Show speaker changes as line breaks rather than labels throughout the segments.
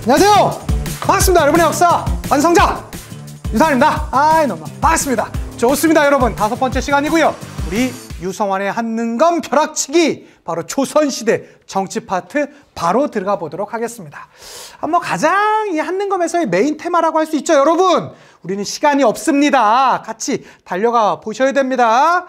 안녕하세요. 반갑습니다. 여러분의 역사 완성자 유성환입니다. 너무 반갑습니다. 좋습니다. 여러분, 5번째 시간이고요. 우리 유성환의 한능검 벼락치기, 바로 조선시대 정치 파트 바로 들어가 보도록 하겠습니다. 가장 이 한능검에서의 메인 테마라고 할 수 있죠. 여러분, 우리는 시간이 없습니다. 같이 달려가 보셔야 됩니다.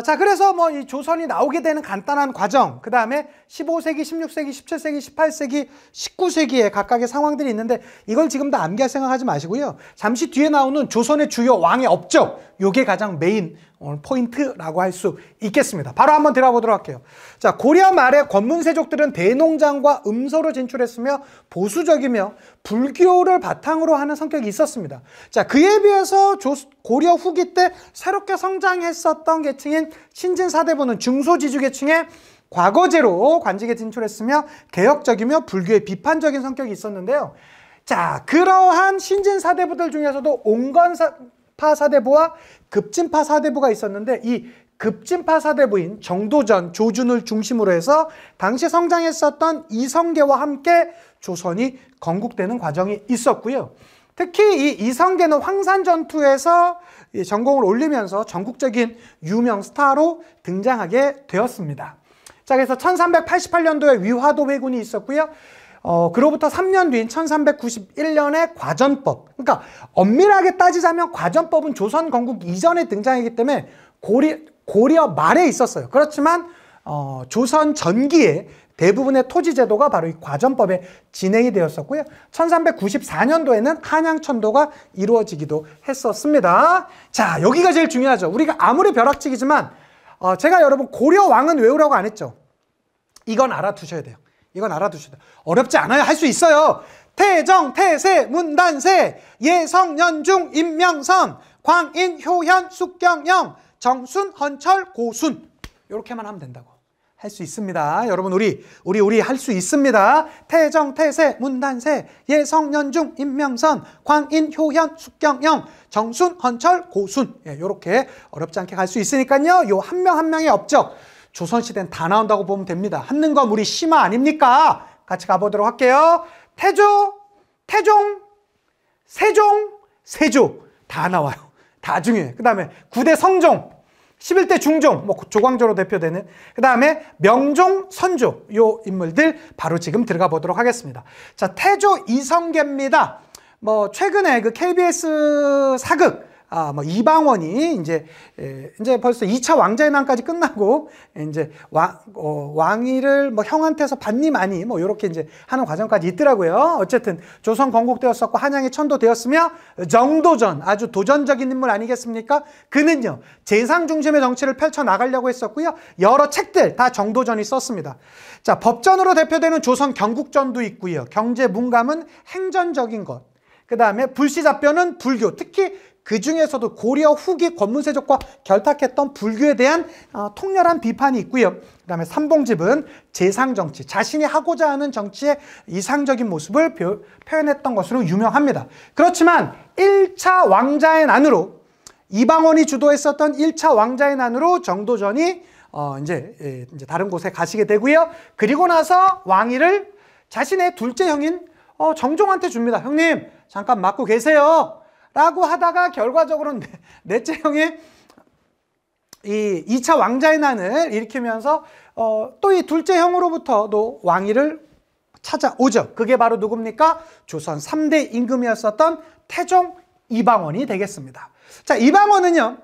자, 그래서 이 조선이 나오게 되는 간단한 과정, 그 다음에 15세기, 16세기, 17세기, 18세기, 19세기에 각각의 상황들이 있는데, 이걸 지금 다 암기할 생각하지 마시고요. 잠시 뒤에 나오는 조선의 주요 왕의 업적, 요게 가장 메인 포인트라고 할 수 있겠습니다. 바로 한번 들어보도록 할게요. 자, 고려 말에 권문세족들은 대농장과 음서로 진출했으며 보수적이며 불교를 바탕으로 하는 성격이 있었습니다. 자, 그에 비해서 고려 후기 때 새롭게 성장했었던 계층인 신진사대부는 중소지주 계층의 과거제로 관직에 진출했으며 개혁적이며 불교에 비판적인 성격이 있었는데요. 자, 그러한 신진사대부들 중에서도 옹건파 사대부와 급진파 사대부가 있었는데, 이 급진파 사대부인 정도전, 조준을 중심으로 해서 당시 성장했었던 이성계와 함께 조선이 건국되는 과정이 있었고요. 특히 이 이성계는 황산전투에서 전공을 올리면서 전국적인 유명 스타로 등장하게 되었습니다. 자, 그래서 1388년도에 위화도 회군이 있었고요. 그로부터 3년 뒤인 1391년에 과전법. 그러니까 엄밀하게 따지자면 과전법은 조선 건국 이전에 등장했기 때문에 고려 말에 있었어요. 그렇지만 조선 전기에 대부분의 토지 제도가 바로 이 과전법에 진행이 되었었고요. 1394년도에는 한양천도가 이루어지기도 했었습니다. 자, 여기가 제일 중요하죠. 우리가 아무리 벼락치기지만 제가 여러분 고려 왕은 외우라고 안 했죠. 이건 알아두셔야 돼요. 이건 알아두셔야 돼요. 어렵지 않아요. 할 수 있어요. 태정, 태세, 문단세, 예성, 연중, 임명선, 광인, 효현, 숙경영, 정순, 헌철, 고순. 이렇게만 하면 된다고. 할 수 있습니다. 여러분, 우리 할 수 있습니다. 태정, 태세, 문단세, 예성, 연중, 임명선, 광인, 효현, 숙경영, 정순, 헌철, 고순. 이렇게 어렵지 않게 갈 수 있으니까요. 요 한 명 한 명의 업적, 조선시대는 다 나온다고 보면 됩니다. 한능검 우리 심화 아닙니까? 같이 가보도록 할게요. 태조, 태종, 세종, 세조. 다 나와요. 다 중요해요. 그 다음에 9대 성종, 11대 중종, 조광조로 대표되는, 그 다음에 명종, 선조, 요 인물들 바로 지금 들어가 보도록 하겠습니다. 자, 태조 이성계입니다. 최근에 그 KBS 사극, 이방원이 이제 벌써 2차 왕자의 난까지 끝나고, 이제 왕위를 형한테서 받니 마니, 요렇게 이제 하는 과정까지 있더라고요. 어쨌든 조선 건국되었었고, 한양이 천도되었으며, 정도전, 아주 도전적인 인물 아니겠습니까? 그는요, 재상 중심의 정치를 펼쳐 나가려고 했었고요. 여러 책들 다 정도전이 썼습니다. 자, 법전으로 대표되는 조선 경국전도 있고요. 경제 문감은 행전적인 것. 그 다음에 불시잡변은 불교, 특히 그 중에서도 고려 후기 권문세족과 결탁했던 불교에 대한 통렬한 비판이 있고요. 그 다음에 삼봉집은 재상정치, 자신이 하고자 하는 정치의 이상적인 모습을 표현했던 것으로 유명합니다. 그렇지만 1차 왕자의 난으로, 이방원이 주도했었던 1차 왕자의 난으로 정도전이 이제 다른 곳에 가시게 되고요. 그리고 나서 왕위를 자신의 둘째 형인 정종한테 줍니다. 형님, 잠깐 맡고 계세요. 라고 하다가 결과적으로 넷째 형이 이 2차 왕자의 난을 일으키면서 또 이 둘째 형으로부터도 왕위를 찾아오죠. 그게 바로 누굽니까? 조선 3대 임금이었었던 태종 이방원이 되겠습니다. 자, 이방원은요,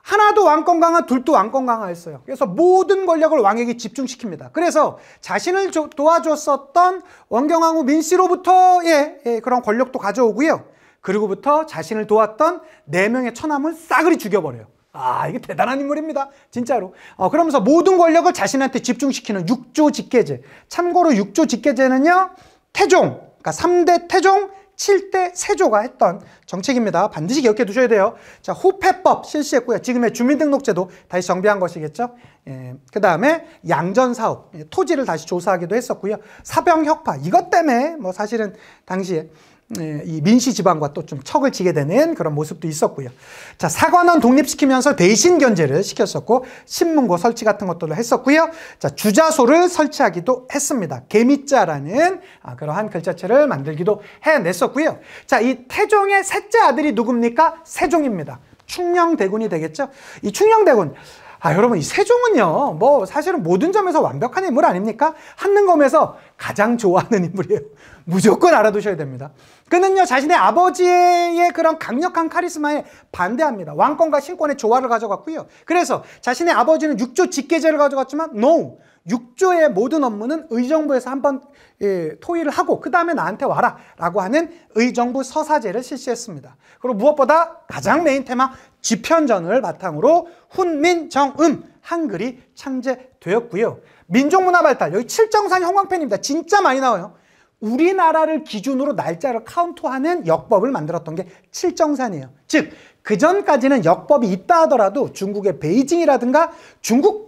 하나도 왕권 강화, 둘도 왕권 강화했어요. 그래서 모든 권력을 왕에게 집중시킵니다. 그래서 자신을 도와줬었던 원경왕후 민씨로부터의 그런 권력도 가져오고요. 그리고부터 자신을 도왔던 4명의 처남을 싸그리 죽여버려요. 이게 대단한 인물입니다. 진짜로. 그러면서 모든 권력을 자신한테 집중시키는 육조직계제. 참고로 육조직계제는요, 태종, 그러니까 3대 태종, 7대 세조가 했던 정책입니다. 반드시 기억해 두셔야 돼요. 자, 호패법 실시했고요. 지금의 주민등록제도 다시 정비한 것이겠죠. 그 다음에 양전사업, 토지를 다시 조사하기도 했었고요. 사병혁파, 이것 때문에 사실은 당시에 이 민씨 지방과 또 좀 척을 지게 되는 그런 모습도 있었고요. 자, 사관원 독립시키면서 대신 견제를 시켰었고 신문고 설치 같은 것들을 했었고요. 자, 주자소를 설치하기도 했습니다. 개미자라는 그러한 글자체를 만들기도 해냈었고요. 자, 이 태종의 셋째 아들이 누굽니까? 세종입니다. 충녕대군이 되겠죠. 이 충녕대군, 여러분, 이 세종은요, 뭐 사실은 모든 점에서 완벽한 인물 아닙니까? 한능검에서 가장 좋아하는 인물이에요. 무조건 알아두셔야 됩니다. 그는요, 자신의 아버지의 그런 강력한 카리스마에 반대합니다. 왕권과 신권의 조화를 가져갔고요. 그래서 자신의 아버지는 육조 직계제를 가져갔지만 no! 육조의 모든 업무는 의정부에서 한번 토의를 하고 그 다음에 나한테 와라 라고 하는 의정부 서사제를 실시했습니다. 그리고 무엇보다 가장 메인 테마 지편전을 바탕으로 훈민정음 한글이 창제되었고요. 민족문화 발달, 여기 칠정산 형광펜입니다. 진짜 많이 나와요. 우리나라를 기준으로 날짜를 카운트하는 역법을 만들었던 게 칠정산이에요. 즉, 그전까지는 역법이 있다 하더라도 중국의 베이징이라든가 중국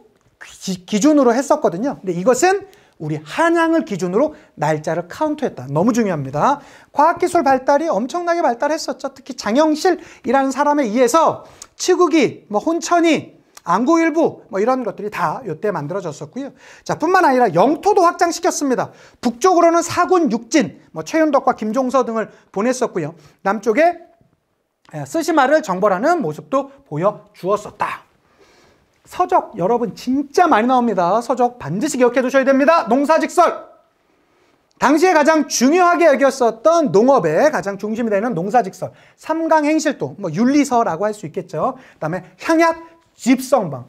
기준으로 했었거든요. 근데 이것은 우리 한양을 기준으로 날짜를 카운트했다. 너무 중요합니다. 과학기술 발달이 엄청나게 발달했었죠. 특히 장영실이라는 사람에 의해서 치국이, 혼천이, 안구일부 이런 것들이 다 이때 만들어졌었고요. 자, 뿐만 아니라 영토도 확장시켰습니다. 북쪽으로는 사군, 육진, 최윤덕과 김종서 등을 보냈었고요. 남쪽에 쓰시마를 정벌하는 모습도 보여주었었다. 서적, 여러분 진짜 많이 나옵니다. 서적 반드시 기억해 두셔야 됩니다. 농사직설. 당시에 가장 중요하게 여겼었던 농업의 가장 중심이 되는 농사직설. 삼강행실도, 윤리서라고 할 수 있겠죠. 그 다음에 향약, 집성방.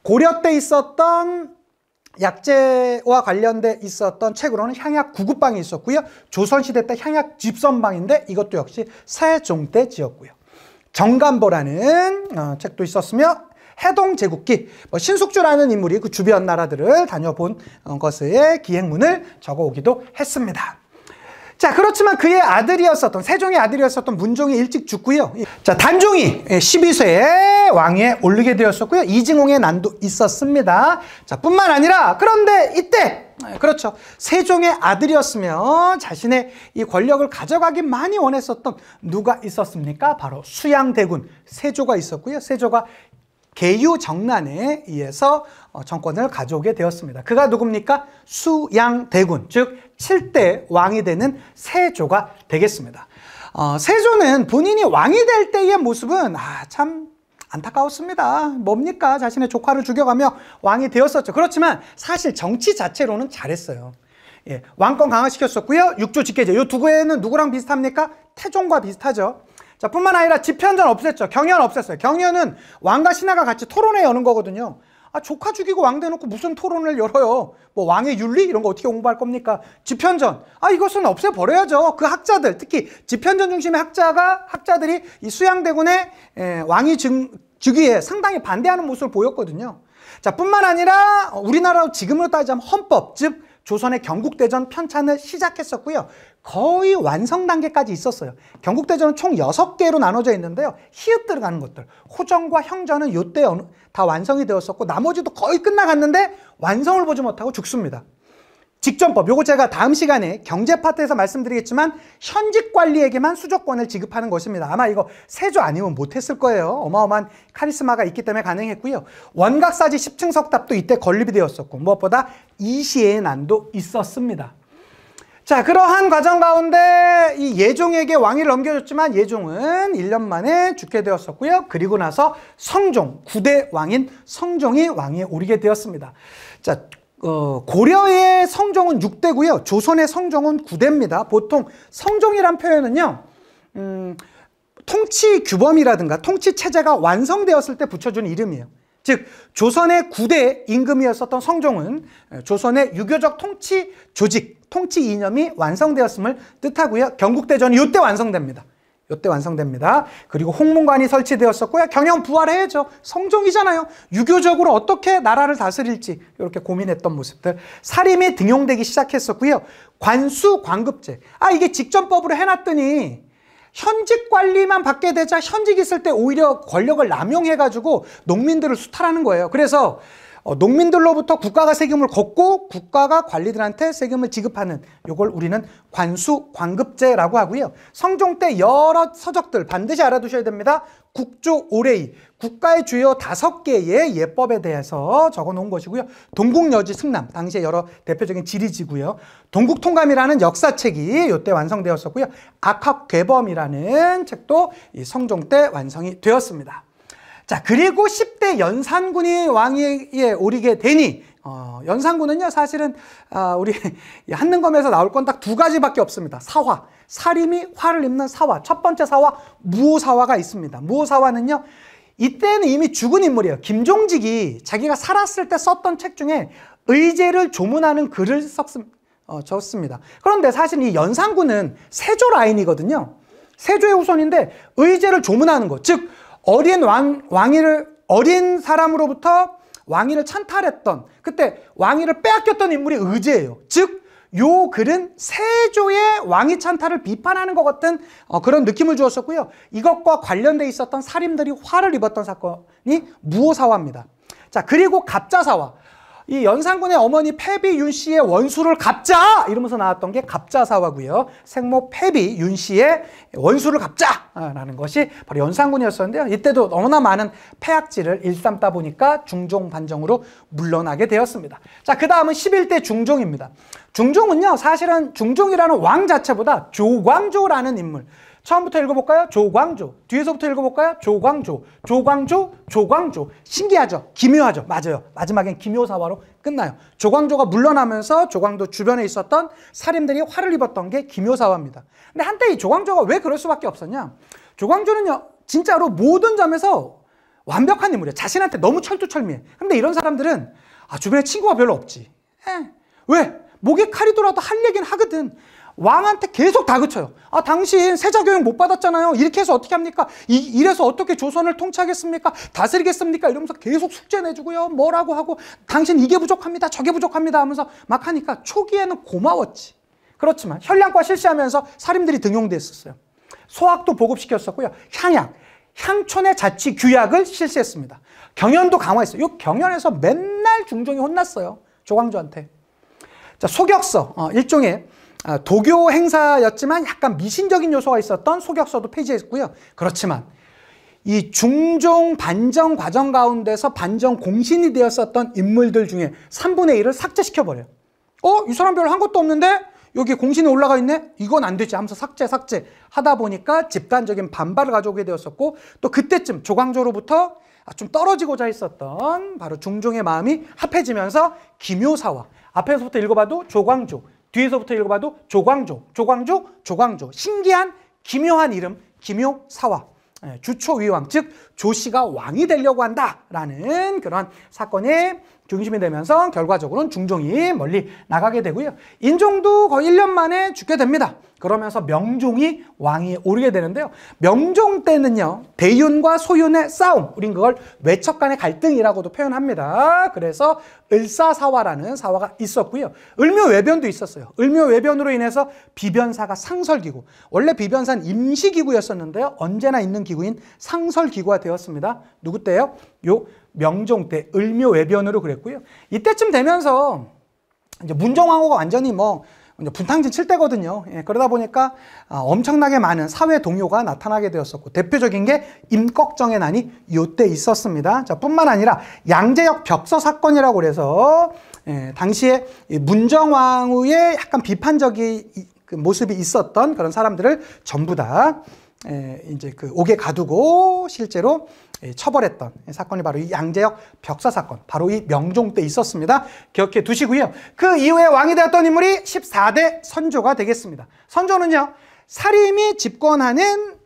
고려 때 있었던 약재와 관련돼 있었던 책으로는 향약 구급방이 있었고요. 조선시대 때 향약 집성방인데 이것도 역시 세종 때 지었고요. 정간보라는 책도 있었으며 해동 제국기, 신숙주라는 인물이 그 주변 나라들을 다녀본 것의 기행문을 적어오기도 했습니다. 자, 그렇지만 그의 아들이었었던, 세종의 아들이었었던 문종이 일찍 죽고요. 자, 단종이 12세에 왕위에 오르게 되었었고요. 이징홍의 난도 있었습니다. 자, 뿐만 아니라, 그런데 이때, 그렇죠. 세종의 아들이었으면 자신의 이 권력을 가져가기 많이 원했었던 누가 있었습니까? 바로 수양대군 세조가 있었고요. 세조가 계유정난에 의해서 정권을 가져오게 되었습니다. 그가 누굽니까? 수양대군, 즉 7대 왕이 되는 세조가 되겠습니다. 세조는 본인이 왕이 될 때의 모습은 참 안타까웠습니다. 뭡니까? 자신의 조카를 죽여가며 왕이 되었었죠. 그렇지만 사실 정치 자체로는 잘했어요. 예, 왕권 강화시켰었고요. 육조 직계제, 이 두 개는 누구랑 비슷합니까? 태종과 비슷하죠. 자, 뿐만 아니라 집현전 없앴죠. 경연 없앴어요. 경연은 왕과 신하가 같이 토론회 여는 거거든요. 조카 죽이고 왕 대놓고 무슨 토론을 열어요. 왕의 윤리? 이런 거 어떻게 공부할 겁니까? 집현전. 이것은 없애버려야죠. 그 학자들, 특히 집현전 중심의 학자들이 이 수양대군의 왕위 즉위에 상당히 반대하는 모습을 보였거든요. 자, 뿐만 아니라 우리나라로 지금으로 따지자면 헌법, 즉 조선의 경국대전 편찬을 시작했었고요. 거의 완성 단계까지 있었어요. 경국대전은 총 6개로 나눠져 있는데요. 히읗 들어가는 것들. 호전과 형전은 이때 다 완성이 되었었고 나머지도 거의 끝나갔는데 완성을 보지 못하고 죽습니다. 직전법, 요거 제가 다음 시간에 경제 파트에서 말씀드리겠지만 현직 관리에게만 수조권을 지급하는 것입니다. 아마 이거 세조 아니면 못했을 거예요. 어마어마한 카리스마가 있기 때문에 가능했고요. 원각사지 10층 석탑도 이때 건립이 되었었고 무엇보다 이시의 난도 있었습니다. 자, 그러한 과정 가운데 이 예종에게 왕위를 넘겨줬지만 예종은 1년 만에 죽게 되었었고요. 그리고 나서 성종, 9대 왕인 성종이 왕위에 오르게 되었습니다. 자, 고려의 성종은 6대고요. 조선의 성종은 9대입니다. 보통 성종이란 표현은요. 통치 규범이라든가 통치 체제가 완성되었을 때 붙여주는 이름이에요. 즉 조선의 9대 임금이었었던 성종은 조선의 유교적 통치 조직, 통치 이념이 완성되었음을 뜻하고요. 경국대전이 이때 완성됩니다. 이때 완성됩니다. 그리고 홍문관이 설치되었었고요. 경영 부활해야죠. 성종이잖아요. 유교적으로 어떻게 나라를 다스릴지 이렇게 고민했던 모습들. 사림이 등용되기 시작했었고요. 관수 관급제. 이게 직전법으로 해놨더니 현직 관리만 받게 되자 현직 있을 때 오히려 권력을 남용해가지고 농민들을 수탈하는 거예요. 그래서 농민들로부터 국가가 세금을 걷고 국가가 관리들한테 세금을 지급하는 요걸 우리는 관수관급제라고 하고요. 성종 때 여러 서적들 반드시 알아두셔야 됩니다. 국조 오레이, 국가의 주요 5개의 예법에 대해서 적어놓은 것이고요. 동국여지 승남, 당시에 여러 대표적인 지리지고요. 동국통감이라는 역사책이 이때 완성되었었고요. 악학궤범이라는 책도 이 성종 때 완성이 되었습니다. 자, 그리고 10대 연산군이 왕위에 오르게 되니 연산군은요 사실은 우리 한능검에서 나올 건 딱 2가지밖에 없습니다. 사화, 사림이 화를 입는 사화. 첫 번째 사화, 무오사화가 있습니다. 무오사화는요 이때는 이미 죽은 인물이에요. 김종직이 자기가 살았을 때 썼던 책 중에 의제를 조문하는 글을 썼습니다. 그런데 사실 이 연산군은 세조 라인이거든요. 세조의 후손인데 의제를 조문하는 것, 즉 어린 사람으로부터 왕위를 찬탈했던, 그때 왕위를 빼앗겼던 인물이 의제예요. 즉, 요 글은 세조의 왕위 찬탈을 비판하는 것 같은 그런 느낌을 주었었고요. 이것과 관련돼 있었던 살인들이 화를 입었던 사건이 무오사화입니다. 자, 그리고 갑자사화. 이 연산군의 어머니 패비 윤 씨의 원수를 갚자! 이러면서 나왔던 게 갑자사화고요. 생모 패비 윤 씨의 원수를 갚자라는 것이 바로 연산군이었었는데요. 이때도 너무나 많은 폐악질을 일삼다 보니까 중종 반정으로 물러나게 되었습니다. 자, 그 다음은 11대 중종입니다. 중종은요, 사실은 중종이라는 왕 자체보다 조광조라는 인물. 처음부터 읽어볼까요? 조광조. 뒤에서부터 읽어볼까요? 조광조. 조광조, 조광조. 신기하죠? 기묘하죠? 맞아요. 마지막엔 기묘사화로 끝나요. 조광조가 물러나면서 조광조 주변에 있었던 살인들이 화를 입었던 게 기묘사화입니다. 근데 한때 이 조광조가 왜 그럴 수밖에 없었냐? 조광조는요, 진짜로 모든 점에서 완벽한 인물이에요. 자신한테 너무 철두철미해. 근데 이런 사람들은 주변에 친구가 별로 없지. 왜? 목에 칼이 돌아도 할 얘기는 하거든. 왕한테 계속 다그쳐요. 당신 세자교육 못 받았잖아요. 이렇게 해서 어떻게 합니까? 이래서 어떻게 조선을 통치하겠습니까? 다스리겠습니까? 이러면서 계속 숙제 내주고요. 뭐라고 하고, 당신 이게 부족합니다. 저게 부족합니다 하면서 막 하니까 초기에는 고마웠지. 그렇지만 현량과 실시하면서 사림들이 등용됐었어요. 소학도 보급시켰었고요. 향촌의 자치 규약을 실시했습니다. 경연도 강화했어요. 이 경연에서 맨날 중종이 혼났어요. 조광조한테. 자, 소격서, 일종의 도교 행사였지만 약간 미신적인 요소가 있었던 소격서도 폐지했고요. 그렇지만 이 중종 반정 과정 가운데서 반정 공신이 되었었던 인물들 중에 3분의 1을 삭제시켜버려요. 이 사람 별로 한 것도 없는데 여기 공신이 올라가 있네? 이건 안 되지 하면서 삭제 하다 보니까 집단적인 반발을 가져오게 되었었고, 또 그때쯤 조광조로부터 좀 떨어지고자 했었던 바로 중종의 마음이 합해지면서 기묘사화. 앞에서부터 읽어봐도 조광조, 뒤에서부터 읽어봐도 조광조, 조광조, 조광조. 신기한 기묘한 이름, 기묘사화. 주초위왕, 즉 조씨가 왕이 되려고 한다라는 그런 사건이 중심이 되면서 결과적으로는 중종이 멀리 나가게 되고요. 인종도 거의 1년 만에 죽게 됩니다. 그러면서 명종이 왕위에 오르게 되는데요. 명종 때는요, 대윤과 소윤의 싸움, 우린 그걸 외척 간의 갈등이라고도 표현합니다. 그래서 을사사화라는 사화가 있었고요. 을묘외변도 있었어요. 을묘외변으로 인해서 비변사가 상설기구, 원래 비변사는 임시기구였었는데요. 언제나 있는 기구인 상설기구가 되었습니다. 누구 때요? 요 명종 때 을묘외변으로 그랬고요. 이때쯤 되면서 이제 문정왕후가 완전히 분탕진 칠 때거든요. 그러다 보니까 엄청나게 많은 사회 동요가 나타나게 되었었고, 대표적인 게 임꺽정의 난이 이때 있었습니다. 자, 뿐만 아니라 양재역 벽서 사건이라고 그래서 당시에 문정왕후의 약간 비판적인 모습이 있었던 그런 사람들을 전부 다 이제 옥에 가두고 실제로 처벌했던 사건이 바로 이 양재역 벽사 사건, 바로 이 명종 때 있었습니다. 기억해 두시고요. 그 이후에 왕이 되었던 인물이 14대 선조가 되겠습니다. 선조는요, 사림이 집권하는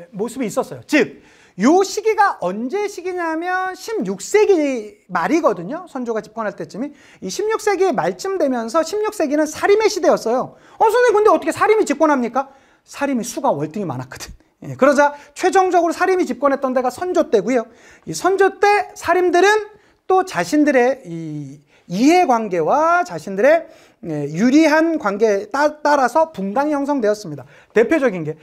모습이 있었어요. 즉, 요 시기가 언제 시기냐면 16세기 말이거든요. 선조가 집권할 때쯤이. 이 16세기 말쯤 되면서 16세기는 사림의 시대였어요. 선생님, 근데 어떻게 사림이 집권합니까? 사림이 수가 월등히 많았거든. 그러자 최종적으로 사림이 집권했던 데가 선조 때고요. 이 선조 때 사림들은 또 자신들의 이 이해관계와 자신들의 유리한 관계에 따라서 붕당이 형성되었습니다. 대표적인 게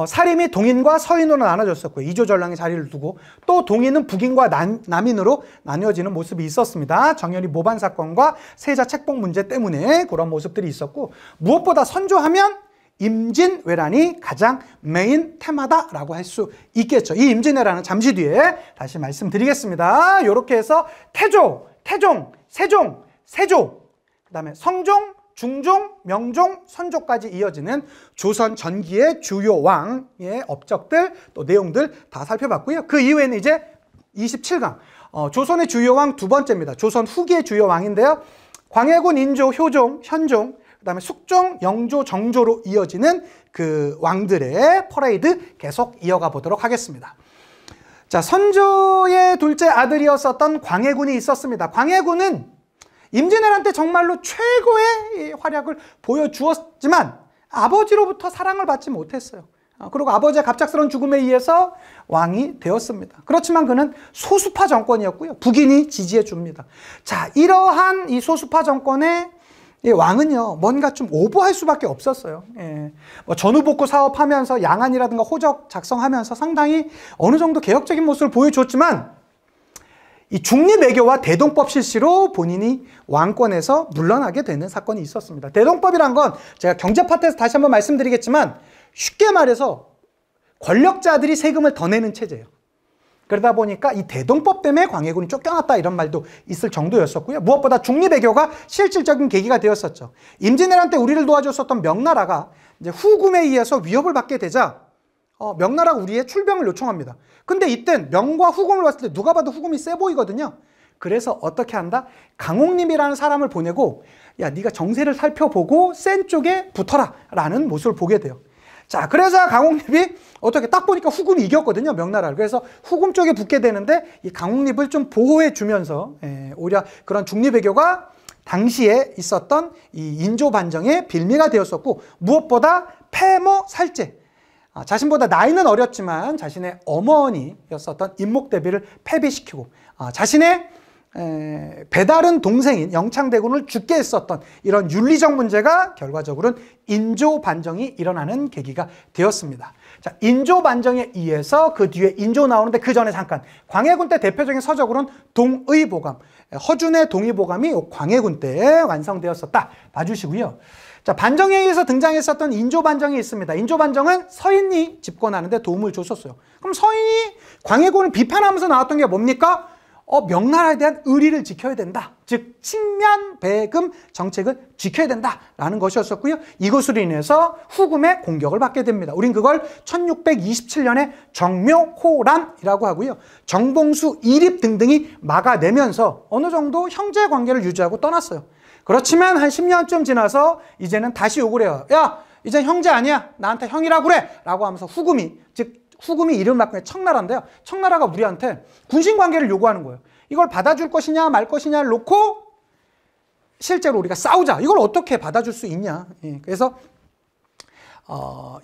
사림이 동인과 서인으로 나눠졌었고요. 이조전랑이 자리를 두고 또 동인은 북인과 남인으로 나뉘어지는 모습이 있었습니다. 정연이 모반 사건과 세자 책봉 문제 때문에 그런 모습들이 있었고, 무엇보다 선조하면 임진왜란이 가장 메인 테마다라고 할 수 있겠죠. 이 임진왜란은 잠시 뒤에 다시 말씀드리겠습니다. 이렇게 해서 태조, 태종, 세종, 세조, 그 다음에 성종, 중종, 명종, 선조까지 이어지는 조선 전기의 주요 왕의 업적들, 또 내용들 다 살펴봤고요. 그 이후에는 이제 27강, 조선의 주요 왕 두 번째입니다. 조선 후기의 주요 왕인데요. 광해군, 인조, 효종, 현종, 그 다음에 숙종, 영조, 정조로 이어지는 그 왕들의 퍼레이드 계속 이어가 보도록 하겠습니다. 자, 선조의 둘째 아들이었었던 광해군이 있었습니다. 광해군은 임진왜란 때 정말로 최고의 활약을 보여주었지만 아버지로부터 사랑을 받지 못했어요. 그리고 아버지의 갑작스러운 죽음에 의해서 왕이 되었습니다. 그렇지만 그는 소수파 정권이었고요. 북인이 지지해 줍니다. 자, 이러한 이 소수파 정권의 왕은요, 뭔가 좀 오버할 수밖에 없었어요. 예. 뭐 전후복구 사업하면서 양안이라든가 호적 작성하면서 상당히 어느 정도 개혁적인 모습을 보여줬지만, 이 중립외교와 대동법 실시로 본인이 왕권에서 물러나게 되는 사건이 있었습니다. 대동법이란 건 제가 경제 파트에서 다시 한번 말씀드리겠지만, 쉽게 말해서 권력자들이 세금을 더 내는 체제예요. 그러다 보니까 이 대동법 때문에 광해군이 쫓겨났다 이런 말도 있을 정도였었고요. 무엇보다 중립외교가 실질적인 계기가 되었었죠. 임진왜란 때 우리를 도와줬었던 명나라가 이제 후금에 의해서 위협을 받게 되자 명나라가 우리의 출병을 요청합니다. 근데 이땐 명과 후금을 봤을 때 누가 봐도 후금이 세 보이거든요. 그래서 어떻게 한다? 강옥림이라는 사람을 보내고, 야, 네가 정세를 살펴보고 센 쪽에 붙어라 라는 모습을 보게 돼요. 자, 그래서 강옥립이 어떻게 딱 보니까 후금이 이겼거든요, 명나라를. 그래서 후금 쪽에 붙게 되는데 이 강옥립을 좀 보호해 주면서 오히려 그런 중립외교가 당시에 있었던 이 인조 반정의 빌미가 되었었고, 무엇보다 패모 살제, 자신보다 나이는 어렸지만 자신의 어머니였었던 인목대비를 패배시키고 자신의 배다른 동생인 영창대군을 죽게 했었던 이런 윤리적 문제가 결과적으로는 인조 반정이 일어나는 계기가 되었습니다. 자, 인조 반정에 의해서 그 뒤에 인조 나오는데 그 전에 잠깐 광해군 때 대표적인 서적으로는 동의보감, 허준의 동의보감이 광해군 때 완성되었었다 봐주시고요. 자, 반정에 의해서 등장했었던 인조 반정이 있습니다. 인조 반정은 서인이 집권하는데 도움을 줬었어요. 그럼 서인이 광해군을 비판하면서 나왔던 게 뭡니까? 명나라에 대한 의리를 지켜야 된다. 즉 칭면 배금 정책을 지켜야 된다라는 것이었었고요. 이것으로 인해서 후금의 공격을 받게 됩니다. 우린 그걸 1627년에 정묘호란이라고 하고요. 정봉수, 이립 등등이 막아내면서 어느 정도 형제 관계를 유지하고 떠났어요. 그렇지만 한 10년쯤 지나서 이제는 다시 욕을 해요. 야, 이제 형제 아니야. 나한테 형이라고 그래. 라고 하면서 후금이, 즉 후금이 이름 바꾸면 청나라인데요. 청나라가 우리한테 군신관계를 요구하는 거예요. 이걸 받아줄 것이냐 말 것이냐를 놓고 실제로 우리가 싸우자. 이걸 어떻게 받아줄 수 있냐. 그래서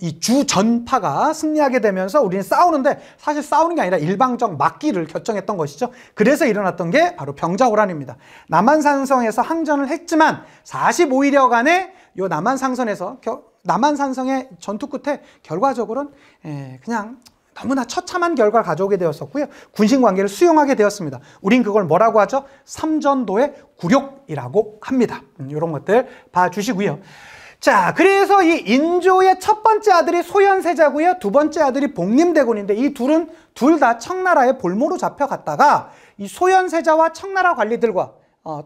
이 주전파가 승리하게 되면서 우리는 싸우는데 사실 싸우는 게 아니라 일방적 막기를 결정했던 것이죠. 그래서 일어났던 게 바로 병자호란입니다. 남한산성에서 항전을 했지만 45일여간의 요 남한산성의 전투 끝에 결과적으로는 그냥 너무나 처참한 결과를 가져오게 되었었고요. 군신관계를 수용하게 되었습니다. 우린 그걸 뭐라고 하죠? 삼전도의 굴욕이라고 합니다. 이런 것들 봐주시고요. 자, 그래서 이 인조의 첫 번째 아들이 소현세자고요. 두 번째 아들이 복림대군인데 이 둘은 둘 다 청나라의 볼모로 잡혀갔다가 이 소현세자와 청나라 관리들과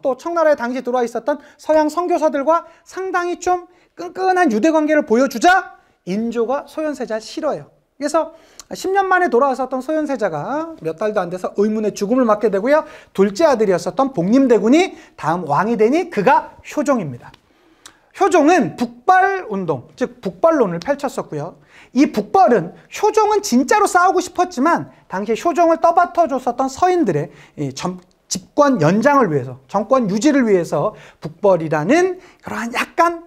또 청나라에 당시 들어와 있었던 서양 선교사들과 상당히 좀 끈끈한 유대관계를 보여주자 인조가 소현세자를 싫어해요. 그래서 10년 만에 돌아왔었던 소현세자가 몇 달도 안 돼서 의문의 죽음을 맞게 되고요. 둘째 아들이었었던 복림대군이 다음 왕이 되니 그가 효종입니다. 효종은 북발운동, 즉 북발론을 펼쳤었고요. 이 북발은 효종은 진짜로 싸우고 싶었지만 당시에 효종을 떠받쳐줬었던 서인들의 집권 연장을 위해서, 정권 유지를 위해서 북벌이라는 그러한 약간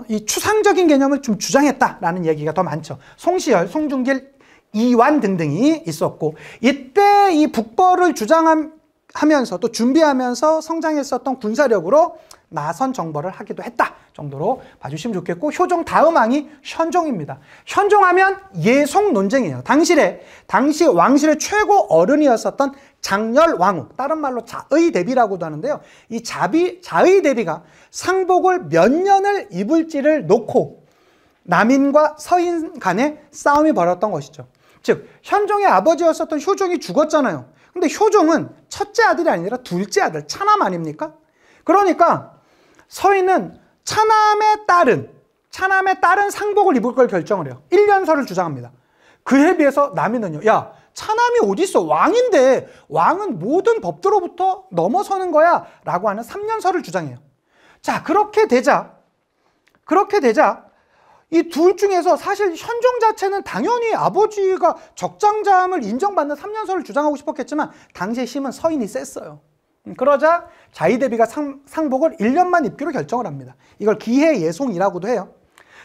이 추상적인 개념을 좀 주장했다라는 얘기가 더 많죠. 송시열, 송중길, 이완 등등이 있었고, 이때 이 북벌을 주장하면서 또 준비하면서 성장했었던 군사력으로 나선 정벌을 하기도 했다 정도로 봐주시면 좋겠고, 효종 다음 왕이 현종입니다. 현종하면 예속 논쟁이에요. 당시 왕실의 최고 어른이었었던 장렬왕후, 다른 말로 자의대비라고도 하는데요. 이 자의대비가 상복을 몇 년을 입을지를 놓고 남인과 서인 간의 싸움이 벌어졌던 것이죠. 즉 현종의 아버지였었던 효종이 죽었잖아요. 근데 효종은 첫째 아들이 아니라 둘째 아들, 차남 아닙니까? 그러니까 서인은 차남의 딸은 상복을 입을 걸 결정을 해요. 1년설을 주장합니다. 그에 비해서 남인은요, 야, 차남이 어딨어? 왕인데 왕은 모든 법도로부터 넘어서는 거야 라고 하는 3년설을 주장해요. 자, 그렇게 되자 이 둘 중에서 사실 현종 자체는 당연히 아버지가 적장자함을 인정받는 3년설을 주장하고 싶었겠지만 당시의 힘은 서인이 셌어요. 그러자 자의대비가 상복을 1년만 입기로 결정을 합니다. 이걸 기해예송이라고도 해요.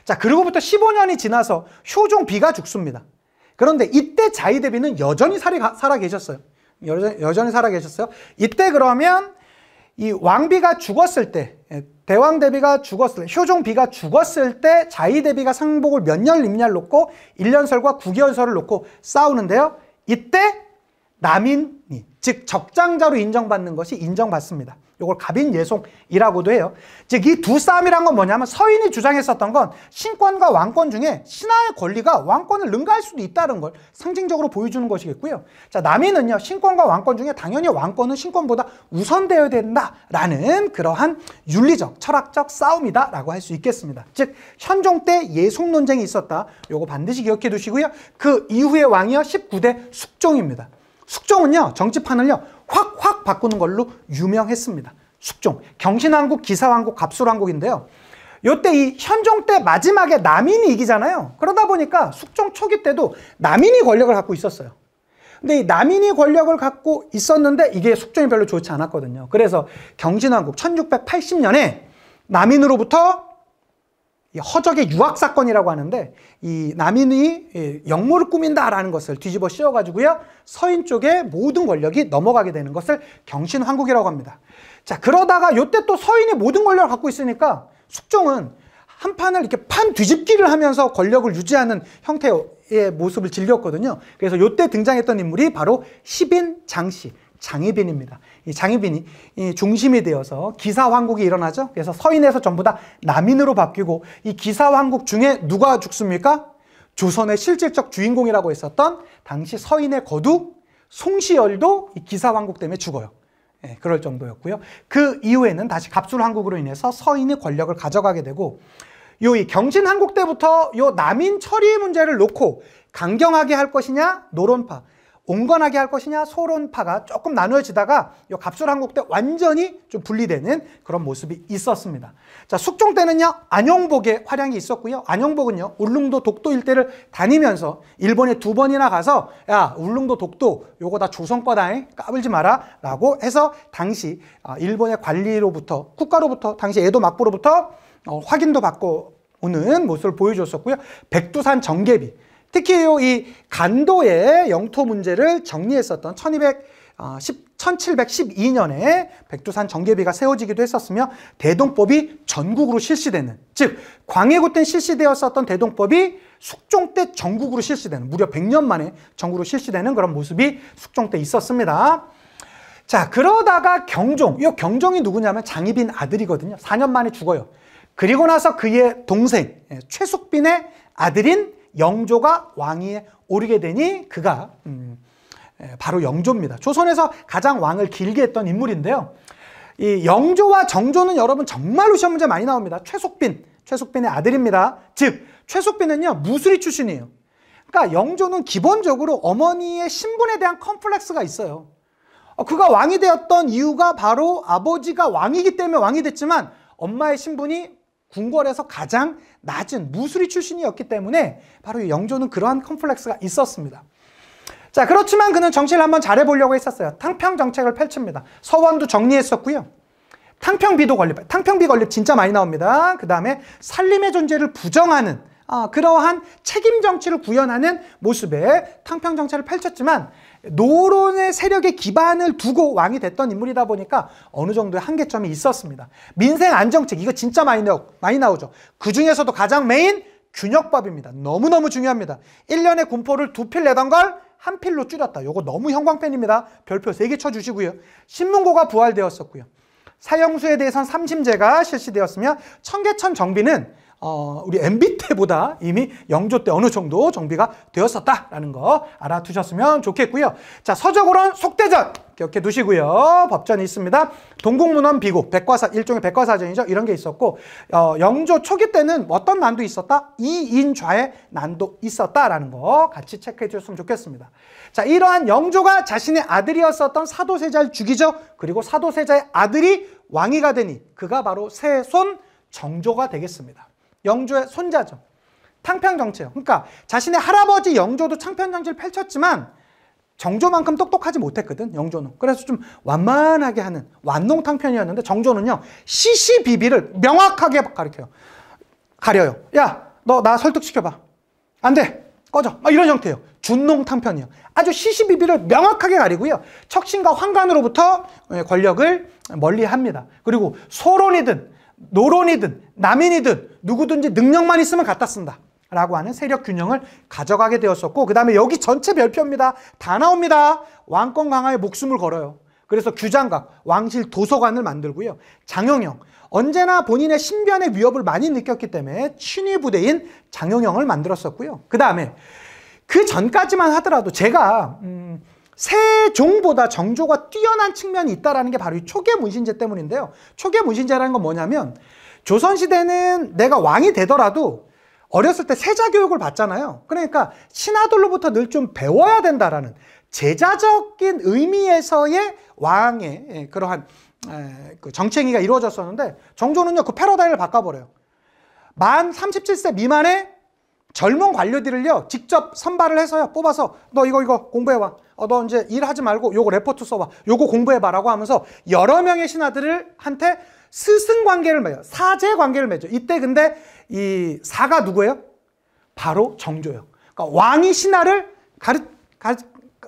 자, 그리고부터 15년이 지나서 효종 비가 죽습니다. 그런데 이때 자의대비는 여전히 살아 계셨어요. 여전히 살아 계셨어요. 이때 그러면 이 왕비가 죽었을 때, 대왕대비가 죽었을 때, 효종비가 죽었을 때 자의대비가 상복을 몇 년 입냐를 놓고 1년설과 9개월설을 놓고 싸우는데요. 이때 남인이, 즉 적장자로 인정받는 것이 인정받습니다. 이걸 갑인예송이라고도 해요. 즉 이 두 싸움이란 건 뭐냐면 서인이 주장했었던 건 신권과 왕권 중에 신하의 권리가 왕권을 능가할 수도 있다는 걸 상징적으로 보여주는 것이겠고요. 자, 남인은요, 신권과 왕권 중에 당연히 왕권은 신권보다 우선되어야 된다라는 그러한 윤리적, 철학적 싸움이다라고 할 수 있겠습니다. 즉 현종 때 예속 논쟁이 있었다. 요거 반드시 기억해 두시고요. 그 이후의 왕이요 19대 숙종입니다. 숙종은요, 정치판을요 확 바꾸는 걸로 유명했습니다. 숙종, 경신왕국, 기사왕국, 갑술왕국인데요. 요때 이 현종 때 마지막에 남인이 이기잖아요. 그러다 보니까 숙종 초기 때도 남인이 권력을 갖고 있었어요. 근데 이 남인이 권력을 갖고 있었는데 이게 숙종이 별로 좋지 않았거든요. 그래서 경신왕국 1680년에 남인으로부터 허적의 유학사건이라고 하는데 이 남인이 역모를 꾸민다라는 것을 뒤집어 씌워가지고요 서인 쪽에 모든 권력이 넘어가게 되는 것을 경신왕국이라고 합니다. 자, 그러다가 요때 또 서인이 모든 권력을 갖고 있으니까 숙종은 한 판을 이렇게 판 뒤집기를 하면서 권력을 유지하는 형태의 모습을 즐겼거든요. 그래서 요때 등장했던 인물이 바로 희빈 장씨, 장희빈입니다. 이 장희빈이 중심이 되어서 기사왕국이 일어나죠. 그래서 서인에서 전부 다 남인으로 바뀌고 이 기사왕국 중에 누가 죽습니까? 조선의 실질적 주인공이라고 했었던 당시 서인의 거두 송시열도 이 기사왕국 때문에 죽어요. 예, 그럴 정도였고요. 그 이후에는 다시 갑술왕국으로 인해서 서인이 권력을 가져가게 되고 이 경신왕국 때부터 요 남인 처리 문제를 놓고 강경하게 할 것이냐 노론파, 온건하게 할 것이냐 소론파가 조금 나누어지다가 이 갑술왕국 때 완전히 좀 분리되는 그런 모습이 있었습니다. 자, 숙종 때는요 안용복의 활약이 있었고요. 안용복은요 울릉도 독도 일대를 다니면서 일본에 2번이나 가서 야, 울릉도 독도 요거 다 조선 거다 까불지 마라 라고 해서 당시 일본의 관리로부터, 국가로부터, 당시 에도 막부로부터 확인도 받고 오는 모습을 보여줬었고요. 백두산 정계비, 특히 이 간도의 영토 문제를 정리했었던 1712년에 백두산 정계비가 세워지기도 했었으며 대동법이 전국으로 실시되는, 즉 광해군 때 실시되었었던 대동법이 숙종 때 전국으로 실시되는, 무려 100년 만에 전국으로 실시되는 그런 모습이 숙종 때 있었습니다. 자, 그러다가 경종, 이 경종이 누구냐면 장희빈 아들이거든요. 4년 만에 죽어요. 그리고 나서 그의 동생 최숙빈의 아들인 영조가 왕위에 오르게 되니 그가 바로 영조입니다. 조선에서 가장 왕을 길게 했던 인물인데요. 이 영조와 정조는 여러분 정말로 시험 문제 많이 나옵니다. 최숙빈의 아들입니다. 즉 최숙빈은요 무술이 출신이에요. 그러니까 영조는 기본적으로 어머니의 신분에 대한 컴플렉스가 있어요. 그가 왕이 되었던 이유가 바로 아버지가 왕이기 때문에 왕이 됐지만 엄마의 신분이 궁궐에서 가장 낮은 무술이 출신이었기 때문에 바로 영조는 그러한 컴플렉스가 있었습니다. 자, 그렇지만 그는 정치를 한번 잘해보려고 했었어요. 탕평 정책을 펼칩니다. 서원도 정리했었고요. 탕평비 건립 진짜 많이 나옵니다. 그 다음에 산림의 존재를 부정하는 그러한 책임 정치를 구현하는 모습의 탕평 정책을 펼쳤지만 노론의 세력에 기반을 두고 왕이 됐던 인물이다 보니까 어느 정도의 한계점이 있었습니다. 민생 안정책, 이거 진짜 많이 나오죠. 그 중에서도 가장 메인 균역법입니다. 너무너무 중요합니다. 1년에 군포를 2필 내던 걸 1필로 줄였다. 요거 너무 형광펜입니다. 별표 3개 쳐주시고요. 신문고가 부활되었었고요. 사형수에 대해선 3심제가 실시되었으며 청계천 정비는 우리 MB 때보다 이미 영조 때 어느 정도 정비가 되었었다라는 거 알아두셨으면 좋겠고요. 자, 서적으로는 속대전 기억해 두시고요. 법전이 있습니다. 동국문헌 비국, 백과사, 일종의 백과사전이죠. 이런 게 있었고, 영조 초기 때는 어떤 난도 있었다? 2인좌의 난도 있었다라는 거 같이 체크해 주셨으면 좋겠습니다. 자, 이러한 영조가 자신의 아들이었었던 사도세자를 죽이죠. 그리고 사도세자의 아들이 왕위가 되니 그가 바로 세손 정조가 되겠습니다. 영조의 손자죠. 탕평정치예요. 그러니까 자신의 할아버지 영조도 창평정치를 펼쳤지만 정조만큼 똑똑하지 못했거든, 영조는. 그래서 좀 완만하게 하는 완농탕편이었는데 정조는요, 시시비비를 명확하게 가려요. 야, 너 나 설득시켜봐. 안 돼. 꺼져. 이런 형태예요. 준농탕편이에요. 아주 시시비비를 명확하게 가리고요. 척신과 황관으로부터 권력을 멀리합니다. 그리고 소론이든 노론이든 남인이든 누구든지 능력만 있으면 갖다 쓴다 라고 하는 세력 균형을 가져가게 되었었고, 그 다음에 여기 전체 별표입니다. 다 나옵니다. 왕권 강화에 목숨을 걸어요. 그래서 규장각, 왕실 도서관을 만들고요. 장영영, 언제나 본인의 신변의 위협을 많이 느꼈기 때문에 친위 부대인 장영영을 만들었었고요. 그 다음에 그 전까지만 하더라도 제가 세종보다 정조가 뛰어난 측면이 있다는 게 바로 이 초계문신제 때문인데요. 초계문신제라는 건 뭐냐면, 조선시대는 내가 왕이 되더라도 어렸을 때 세자 교육을 받잖아요. 그러니까 신하들로부터 늘 좀 배워야 된다라는 제자적인 의미에서의 왕의 그러한 그 정치행위가 이루어졌었는데, 정조는요 그 패러다임을 바꿔버려요. 만 37세 미만의 젊은 관료들을요 직접 선발을 해서요 뽑아서 너 이거 공부해와. 너 이제 일하지 말고 요거 레포트 써봐. 요거 공부해봐 라고 하면서 여러 명의 신하들한테 스승 관계를 맺어요. 사제 관계를 맺어요. 이때 근데 이 사가 누구예요? 바로 정조예요. 그러니까 왕이 신하를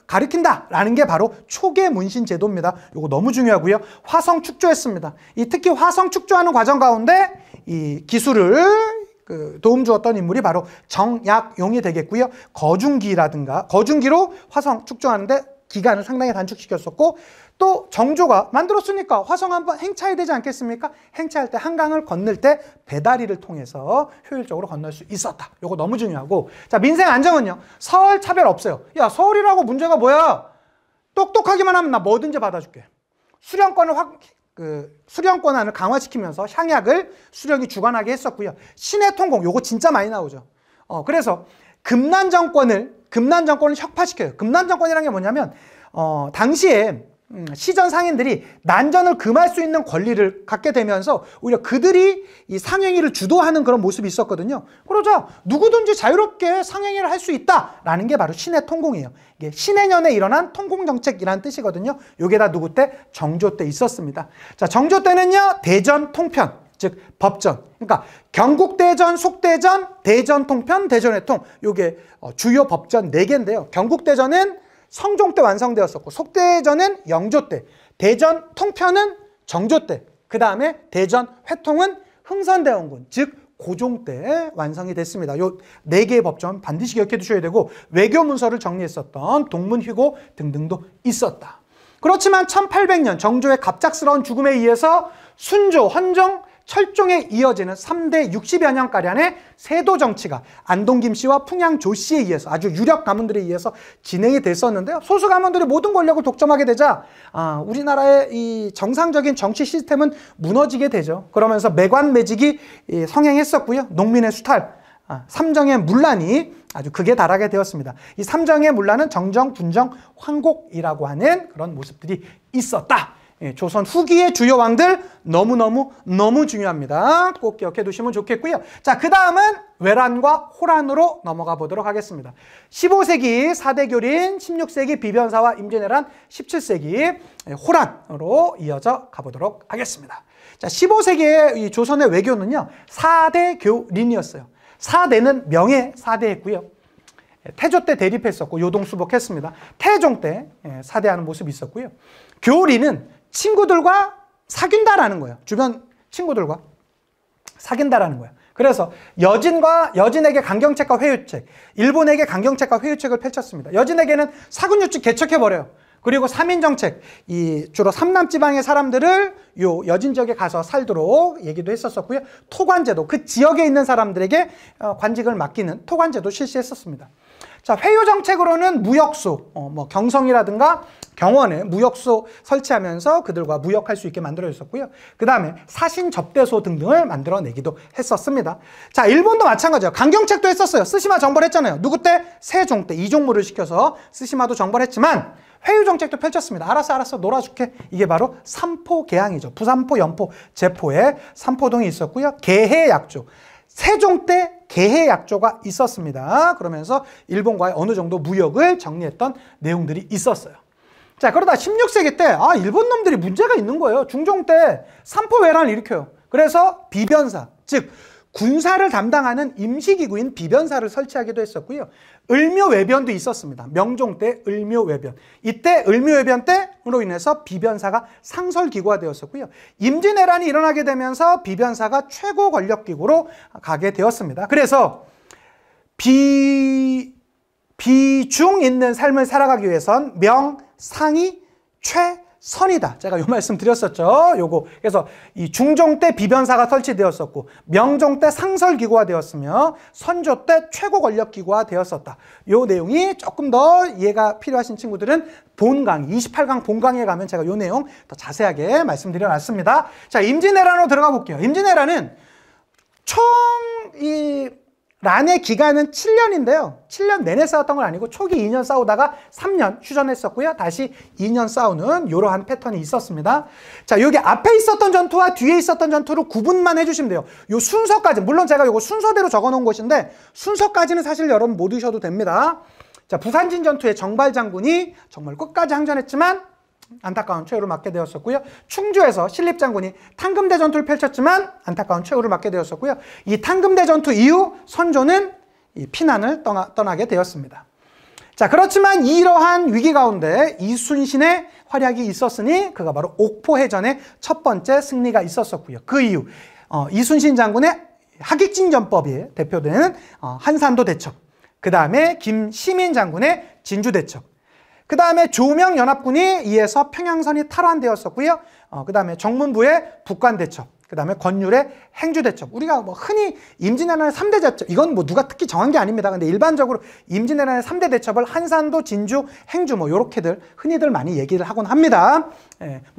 가르친다라는 게 바로 초계문신 제도입니다. 이거 너무 중요하고요. 화성 축조했습니다. 특히 화성 축조하는 과정 가운데 이 기술을 도움 주었던 인물이 바로 정약용이 되겠고요. 거중기로 화성 축조하는데 기간을 상당히 단축시켰었고, 또 정조가 만들었으니까 화성 한번 행차해야 되지 않겠습니까? 행차할 때 한강을 건널 때 배다리를 통해서 효율적으로 건널 수 있었다. 이거 너무 중요하고, 자, 민생 안정은요. 서울 차별 없어요. 야, 서울이라고 문제가 뭐야? 똑똑하기만 하면 나 뭐든지 받아줄게. 수령권안을 강화시키면서 향약을 수령이 주관하게 했었고요. 신의 통공, 요거 진짜 많이 나오죠. 그래서 금난 정권을 혁파시켜요. 금난 정권이라는 게 뭐냐면, 당시에 시전 상인들이 난전을 금할 수 있는 권리를 갖게 되면서 오히려 그들이 이 상행위를 주도하는 그런 모습이 있었거든요. 그러자 누구든지 자유롭게 상행위를 할 수 있다라는 게 바로 신의 통공이에요. 이게 신의 년에 일어난 통공정책이라는 뜻이거든요. 이게 다 누구 때? 정조 때 있었습니다. 자, 정조 때는요, 대전 통편, 즉 법전, 그러니까 경국대전, 속대전, 대전 통편, 대전회통, 요게 주요 법전 4개인데요. 경국대전은 성종 때 완성되었었고, 속대전은 영조 때, 대전 통편은 정조 때, 그 다음에 대전 회통은 흥선대원군, 즉 고종 때 완성이 됐습니다. 요 4개의 법전 반드시 기억해 두셔야 되고, 외교 문서를 정리했었던 동문휘고 등등도 있었다. 그렇지만 1800년 정조의 갑작스러운 죽음에 의해서 순조, 헌종, 철종에 이어지는 3대 60여 년가량의 세도 정치가 안동 김씨와 풍양 조씨에 의해서, 아주 유력 가문들에 의해서 진행이 됐었는데요. 소수 가문들이 모든 권력을 독점하게 되자 우리나라의 이 정상적인 정치 시스템은 무너지게 되죠. 그러면서 매관매직이 성행했었고요. 농민의 수탈, 삼정의 문란이 아주 극에 달하게 되었습니다. 이 삼정의 문란은 정정, 군정, 황곡이라고 하는 그런 모습들이 있었다. 조선 후기의 주요 왕들 너무 중요합니다. 꼭 기억해 두시면 좋겠고요. 자, 그 다음은 외란과 호란으로 넘어가 보도록 하겠습니다. 15세기 4대 교린, 16세기 비변사와 임진왜란, 17세기 호란으로 이어져 가보도록 하겠습니다. 자, 15세기의 이 조선의 외교는요, 4대 교린이었어요. 4대는 명예 4대였고요. 태조 때 대립했었고 요동수복했습니다. 태종 때 사대하는 모습이 있었고요. 교리는 친구들과 사귄다라는 거예요. 주변 친구들과 사귄다라는 거예요. 그래서 여진에게 강경책과 회유책, 일본에게 강경책과 회유책을 펼쳤습니다. 여진에게는 사군유축 개척해버려요. 그리고 3인 정책, 주로 삼남 지방의 사람들을 요 여진 지역에 가서 살도록 얘기도 했었었고요. 토관제도, 그 지역에 있는 사람들에게 관직을 맡기는 토관제도 실시했었습니다. 자, 회유 정책으로는 무역소, 경성이라든가 경원에 무역소 설치하면서 그들과 무역할 수 있게 만들어졌었고요. 그 다음에 사신 접대소 등등을 만들어내기도 했었습니다. 자, 일본도 마찬가지예요. 강경책도 했었어요. 쓰시마 정벌했잖아요. 누구 때? 세종 때 이종무를 시켜서 쓰시마도 정벌했지만 회유 정책도 펼쳤습니다. 알았어 놀아줄게. 이게 바로 삼포개항이죠. 부삼포, 연포, 제포에 삼포동이 있었고요. 개해약조. 세종 때 개해약조가 있었습니다. 그러면서 일본과의 어느 정도 무역을 정리했던 내용들이 있었어요. 자, 그러다 16세기 때 일본 놈들이 문제가 있는 거예요. 중종 때 삼포회란을 일으켜요. 그래서 비변사, 즉 군사를 담당하는 임시기구인 비변사를 설치하기도 했었고요. 을묘외변도 있었습니다. 명종 때 을묘외변. 이때 을묘외변 때로 인해서 비변사가 상설기구화되었었고요. 임진왜란이 일어나게 되면서 비변사가 최고 권력기구로 가게 되었습니다. 그래서 비중 있는 삶을 살아가기 위해선 명, 상이, 최선이다. 제가 요 말씀 드렸었죠. 요거. 그래서 이 중종 때 비변사가 설치되었었고, 명종 때 상설기구화 되었으며, 선조 때 최고 권력기구화 되었었다. 요 내용이 조금 더 이해가 필요하신 친구들은 본강, 28강 본강에 가면 제가 요 내용 더 자세하게 말씀드려놨습니다. 자, 임진왜란으로 들어가 볼게요. 임진왜란은 총 란의 기간은 7년인데요. 7년 내내 싸웠던 건 아니고 초기 2년 싸우다가 3년 휴전했었고요. 다시 2년 싸우는 이러한 패턴이 있었습니다. 자, 여기 앞에 있었던 전투와 뒤에 있었던 전투를 구분만 해주시면 돼요. 요 순서까지, 물론 제가 이거 순서대로 적어놓은 것인데 순서까지는 사실 여러분 못 드셔도 됩니다. 자, 부산진 전투에 정발 장군이 정말 끝까지 항전했지만 안타까운 최후를 맞게 되었었고요. 충주에서 신립 장군이 탕금대 전투를 펼쳤지만 안타까운 최후를 맞게 되었었고요. 이 탕금대 전투 이후 선조는 이 피난을 떠나게 되었습니다. 자, 그렇지만 이러한 위기 가운데 이순신의 활약이 있었으니 그가 바로 옥포해전의 첫 번째 승리가 있었었고요. 그 이후 이순신 장군의 하객진전법이 대표되는 한산도 대첩, 그 다음에 김시민 장군의 진주 대첩, 그 다음에 조명연합군이 이에서 평양선이 탈환되었었고요. 그 다음에 정문부의 북관대첩, 그 다음에 권율의 행주대첩. 우리가 흔히 임진왜란의 3대 대첩, 이건 누가 특히 정한 게 아닙니다. 근데 일반적으로 임진왜란의 3대 대첩을 한산도, 진주, 행주 요렇게들 흔히들 많이 얘기를 하곤 합니다.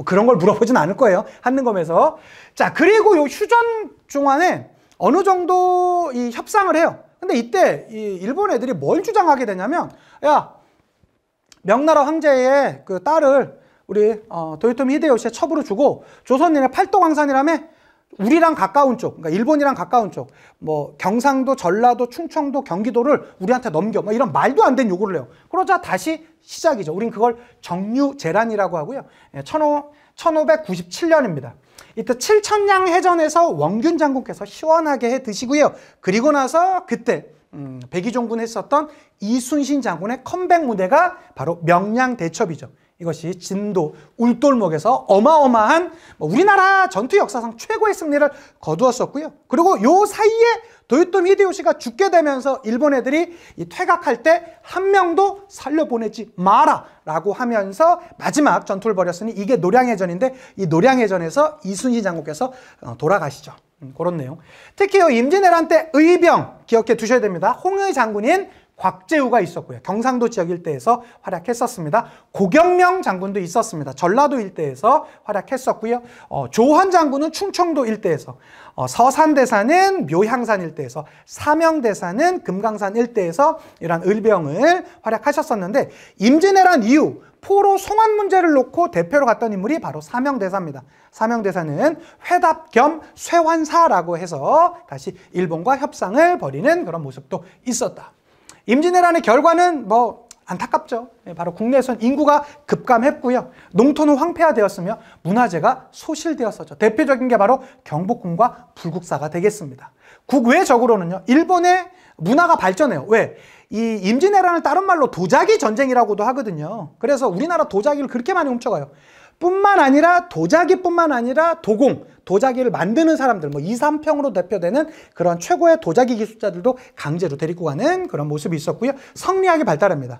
그런 걸 물어보진 않을 거예요. 한능검에서. 자, 그리고 요 휴전 중간에 어느 정도 이 협상을 해요. 근데 이때 이 일본 애들이 뭘 주장하게 되냐면, 야, 명나라 황제의 그 딸을 우리 도요토미 히데요시의 첩으로 주고 조선인의 팔도광산이라며 우리랑 가까운 쪽, 그러니까 일본이랑 가까운 쪽, 경상도, 전라도, 충청도, 경기도를 우리한테 넘겨, 이런 말도 안 되는 요구를 해요. 그러자 다시 시작이죠. 우린 그걸 정유재란이라고 하고요. 1597년입니다. 이때 칠천량 해전에서 원균 장군께서 시원하게 해 드시고요. 그리고 나서 그때 백의종군 했었던 이순신 장군의 컴백 무대가 바로 명량대첩이죠. 이것이 진도 울돌목에서 어마어마한 우리나라 전투 역사상 최고의 승리를 거두었었고요. 그리고 요 사이에 도요토미 히데요시가 죽게 되면서 일본 애들이 퇴각할 때 한 명도 살려보내지 마라 라고 하면서 마지막 전투를 벌였으니 이게 노량해전인데 이 노량해전에서 이순신 장군께서 돌아가시죠. 그런 내용. 특히 임진왜란 때 의병 기억해 두셔야 됩니다. 홍의 장군인 곽재우가 있었고요. 경상도 지역 일대에서 활약했었습니다. 고경명 장군도 있었습니다. 전라도 일대에서 활약했었고요. 조헌 장군은 충청도 일대에서, 서산대사는 묘향산 일대에서, 사명대사는 금강산 일대에서 이러한 의병을 활약하셨었는데 임진왜란 이후 포로 송환 문제를 놓고 대표로 갔던 인물이 바로 사명대사입니다. 사명대사는 회답 겸 쇠환사라고 해서 다시 일본과 협상을 벌이는 그런 모습도 있었다. 임진왜란의 결과는 안타깝죠. 바로 국내에선 인구가 급감했고요. 농토는 황폐화되었으며 문화재가 소실되었었죠. 대표적인 게 바로 경복궁과 불국사가 되겠습니다. 국외적으로는요. 일본의 문화가 발전해요. 왜? 이 임진왜란을 다른 말로 도자기 전쟁이라고도 하거든요. 그래서 우리나라 도자기를 그렇게 많이 훔쳐가요. 뿐만 아니라 도자기뿐만 아니라 도공, 도자기를 만드는 사람들, 뭐 2, 3평으로 대표되는 그런 최고의 도자기 기술자들도 강제로 데리고 가는 그런 모습이 있었고요. 성리학이 발달합니다.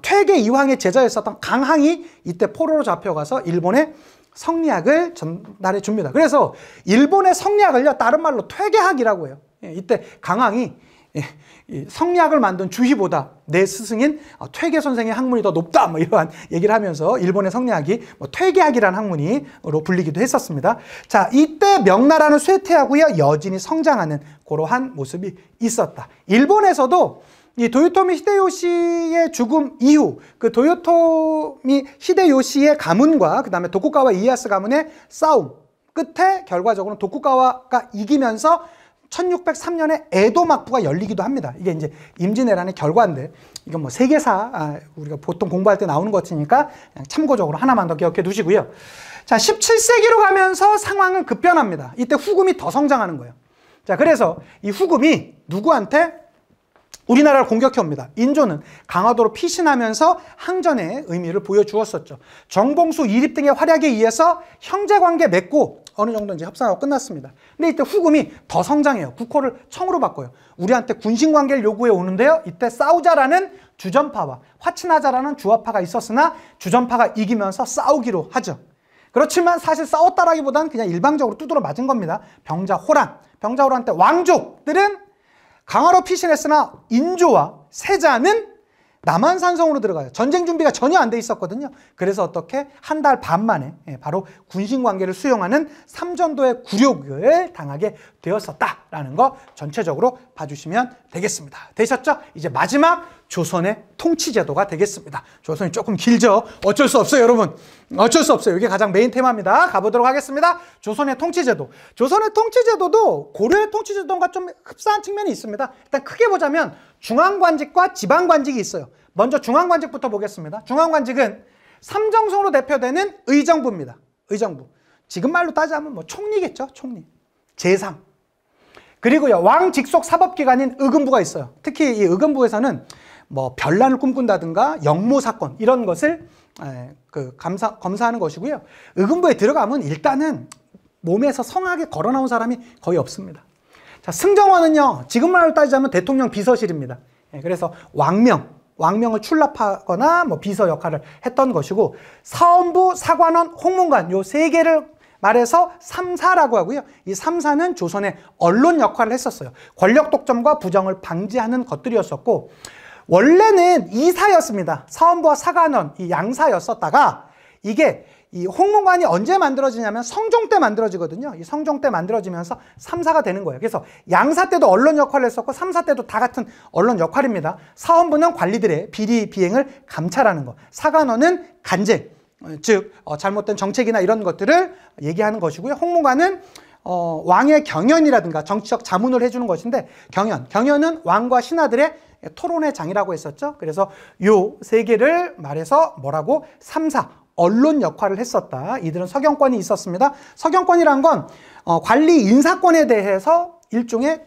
퇴계 이황의 제자였었던 강항이 이때 포로로 잡혀가서 일본에 성리학을 전달해 줍니다. 그래서 일본의 성리학을요, 다른 말로 퇴계학이라고 해요. 이때 강항이 성리학을 만든 주희보다 내 스승인 퇴계 선생의 학문이 더 높다, 뭐 이러한 얘기를 하면서 일본의 성리학이 뭐 퇴계학이라는 학문으로 불리기도 했었습니다. 자, 이때 명나라는 쇠퇴하고요, 여진이 성장하는 그러한 모습이 있었다. 일본에서도 이 도요토미 히데요시의 죽음 이후 그 도요토미 히데요시의 가문과 그 다음에 도쿠가와 이에야스 가문의 싸움 끝에 결과적으로 도쿠가와가 이기면서 1603년에 에도 막부가 열리기도 합니다. 이게 이제 임진왜란의 결과인데, 이건 뭐 세계사, 우리가 보통 공부할 때 나오는 것이니까 그냥 참고적으로 하나만 더 기억해 두시고요. 자, 17세기로 가면서 상황은 급변합니다. 이때 후금이 더 성장하는 거예요. 자, 그래서 이 후금이 누구한테 우리나라를 공격해 옵니다. 인조는 강화도로 피신하면서 항전의 의미를 보여주었었죠. 정봉수, 이립 등의 활약에 의해서 형제관계 맺고 어느 정도 이제 협상하고 끝났습니다. 근데 이때 후금이 더 성장해요. 국호를 청으로 바꿔요. 우리한테 군신관계를 요구해 오는데요. 이때 싸우자라는 주전파와 화친하자라는 주화파가 있었으나 주전파가 이기면서 싸우기로 하죠. 그렇지만 사실 싸웠다라기보다는 그냥 일방적으로 두드러 맞은 겁니다. 병자호란 때 왕족들은 강화로 피신했으나 인조와 세자는 남한산성으로 들어가요. 전쟁 준비가 전혀 안 돼 있었거든요. 그래서 어떻게 한 달 반 만에 바로 군신관계를 수용하는 삼전도의 굴욕을 당하게 되었었다라는 거 전체적으로 봐주시면 되겠습니다. 되셨죠? 이제 마지막 조선의 통치제도가 되겠습니다. 조선이 조금 길죠? 어쩔 수 없어요, 여러분. 어쩔 수 없어요. 이게 가장 메인 테마입니다. 가보도록 하겠습니다. 조선의 통치제도. 조선의 통치제도도 고려의 통치제도와 좀 흡사한 측면이 있습니다. 일단 크게 보자면 중앙관직과 지방관직이 있어요. 먼저 중앙관직부터 보겠습니다. 중앙관직은 삼정성으로 대표되는 의정부입니다. 의정부. 지금 말로 따지자면 뭐 총리겠죠? 총리. 재상. 그리고요, 왕 직속 사법기관인 의금부가 있어요. 특히 이 의금부에서는 뭐 변란을 꿈꾼다든가 역모 사건 이런 것을 검사하는 것이고요. 의금부에 들어가면 일단은 몸에서 성하게 걸어 나온 사람이 거의 없습니다. 자, 승정원은요, 지금 말로 따지자면 대통령 비서실입니다. 그래서 왕명을 출납하거나 뭐 비서 역할을 했던 것이고, 사헌부, 사관원, 홍문관 요 세 개를 말해서 3사라고 하고요. 이 3사는 조선의 언론 역할을 했었어요. 권력 독점과 부정을 방지하는 것들이었었고, 원래는 2사였습니다. 사헌부와 사관원, 이 양사였었다가, 이게 이 홍문관이 언제 만들어지냐면 성종 때 만들어지거든요. 이 성종 때 만들어지면서 3사가 되는 거예요. 그래서 양사 때도 언론 역할을 했었고 3사 때도 다 같은 언론 역할입니다. 사헌부는 관리들의 비리 비행을 감찰하는 거, 사관원은 간쟁, 즉 잘못된 정책이나 이런 것들을 얘기하는 것이고요. 홍문관은 왕의 경연이라든가 정치적 자문을 해주는 것인데, 경연은 왕과 신하들의 토론의 장이라고 했었죠. 그래서 요 세 개를 말해서 뭐라고? 3사 언론 역할을 했었다. 이들은 서경권이 있었습니다. 서경권이란 건 관리 인사권에 대해서 일종의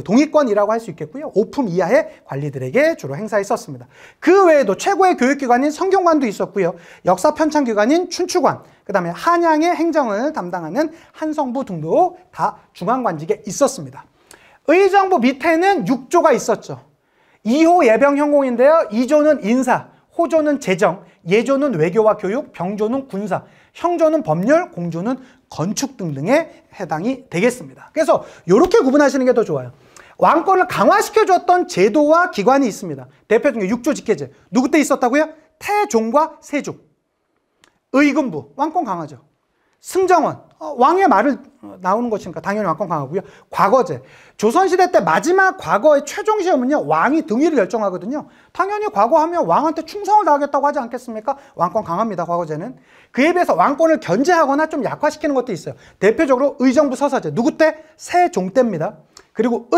동의권이라고 할 수 있겠고요. 오품 이하의 관리들에게 주로 행사했었습니다. 그 외에도 최고의 교육기관인 성균관도 있었고요. 역사 편찬기관인 춘추관, 그 다음에 한양의 행정을 담당하는 한성부 등도 다 중앙관직에 있었습니다. 의정부 밑에는 6조가 있었죠. 2호 예병현공인데요. 2조는 인사, 호조는 재정, 예조는 외교와 교육, 병조는 군사, 형조는 법률, 공조는 건축 등등에 해당이 되겠습니다. 그래서 이렇게 구분하시는 게 더 좋아요. 왕권을 강화시켜줬던 제도와 기관이 있습니다. 대표 중에 6조 직계제. 누구 때 있었다고요? 태종과 세종. 의금부, 왕권 강화죠. 승정원, 왕의 말을 나오는 것이니까 당연히 왕권 강화고요. 과거제, 조선시대 때 마지막 과거의 최종 시험은요, 왕이 등위를 결정하거든요. 당연히 과거하면 왕한테 충성을 다하겠다고 하지 않겠습니까? 왕권 강화입니다, 과거제는. 그에 비해서 왕권을 견제하거나 좀 약화시키는 것도 있어요. 대표적으로 의정부 서사제, 누구 때? 세종 때입니다. 그리고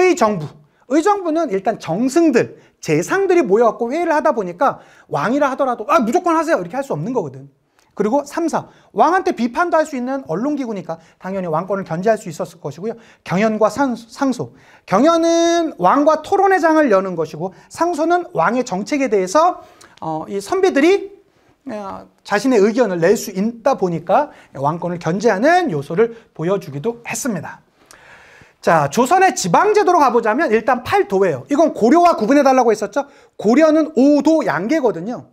의정부는 일단 정승들, 재상들이 모여갖고 회의를 하다 보니까 왕이라 하더라도 무조건 하세요 이렇게 할 수 없는 거거든. 그리고 3, 4. 왕한테 비판도 할 수 있는 언론기구니까 당연히 왕권을 견제할 수 있었을 것이고요. 경연과 상소. 경연은 왕과 토론회장을 여는 것이고 상소는 왕의 정책에 대해서 이 선비들이 자신의 의견을 낼 수 있다 보니까 왕권을 견제하는 요소를 보여주기도 했습니다. 자, 조선의 지방제도로 가보자면 일단 8도예요. 이건 고려와 구분해달라고 했었죠. 고려는 5도 양계거든요.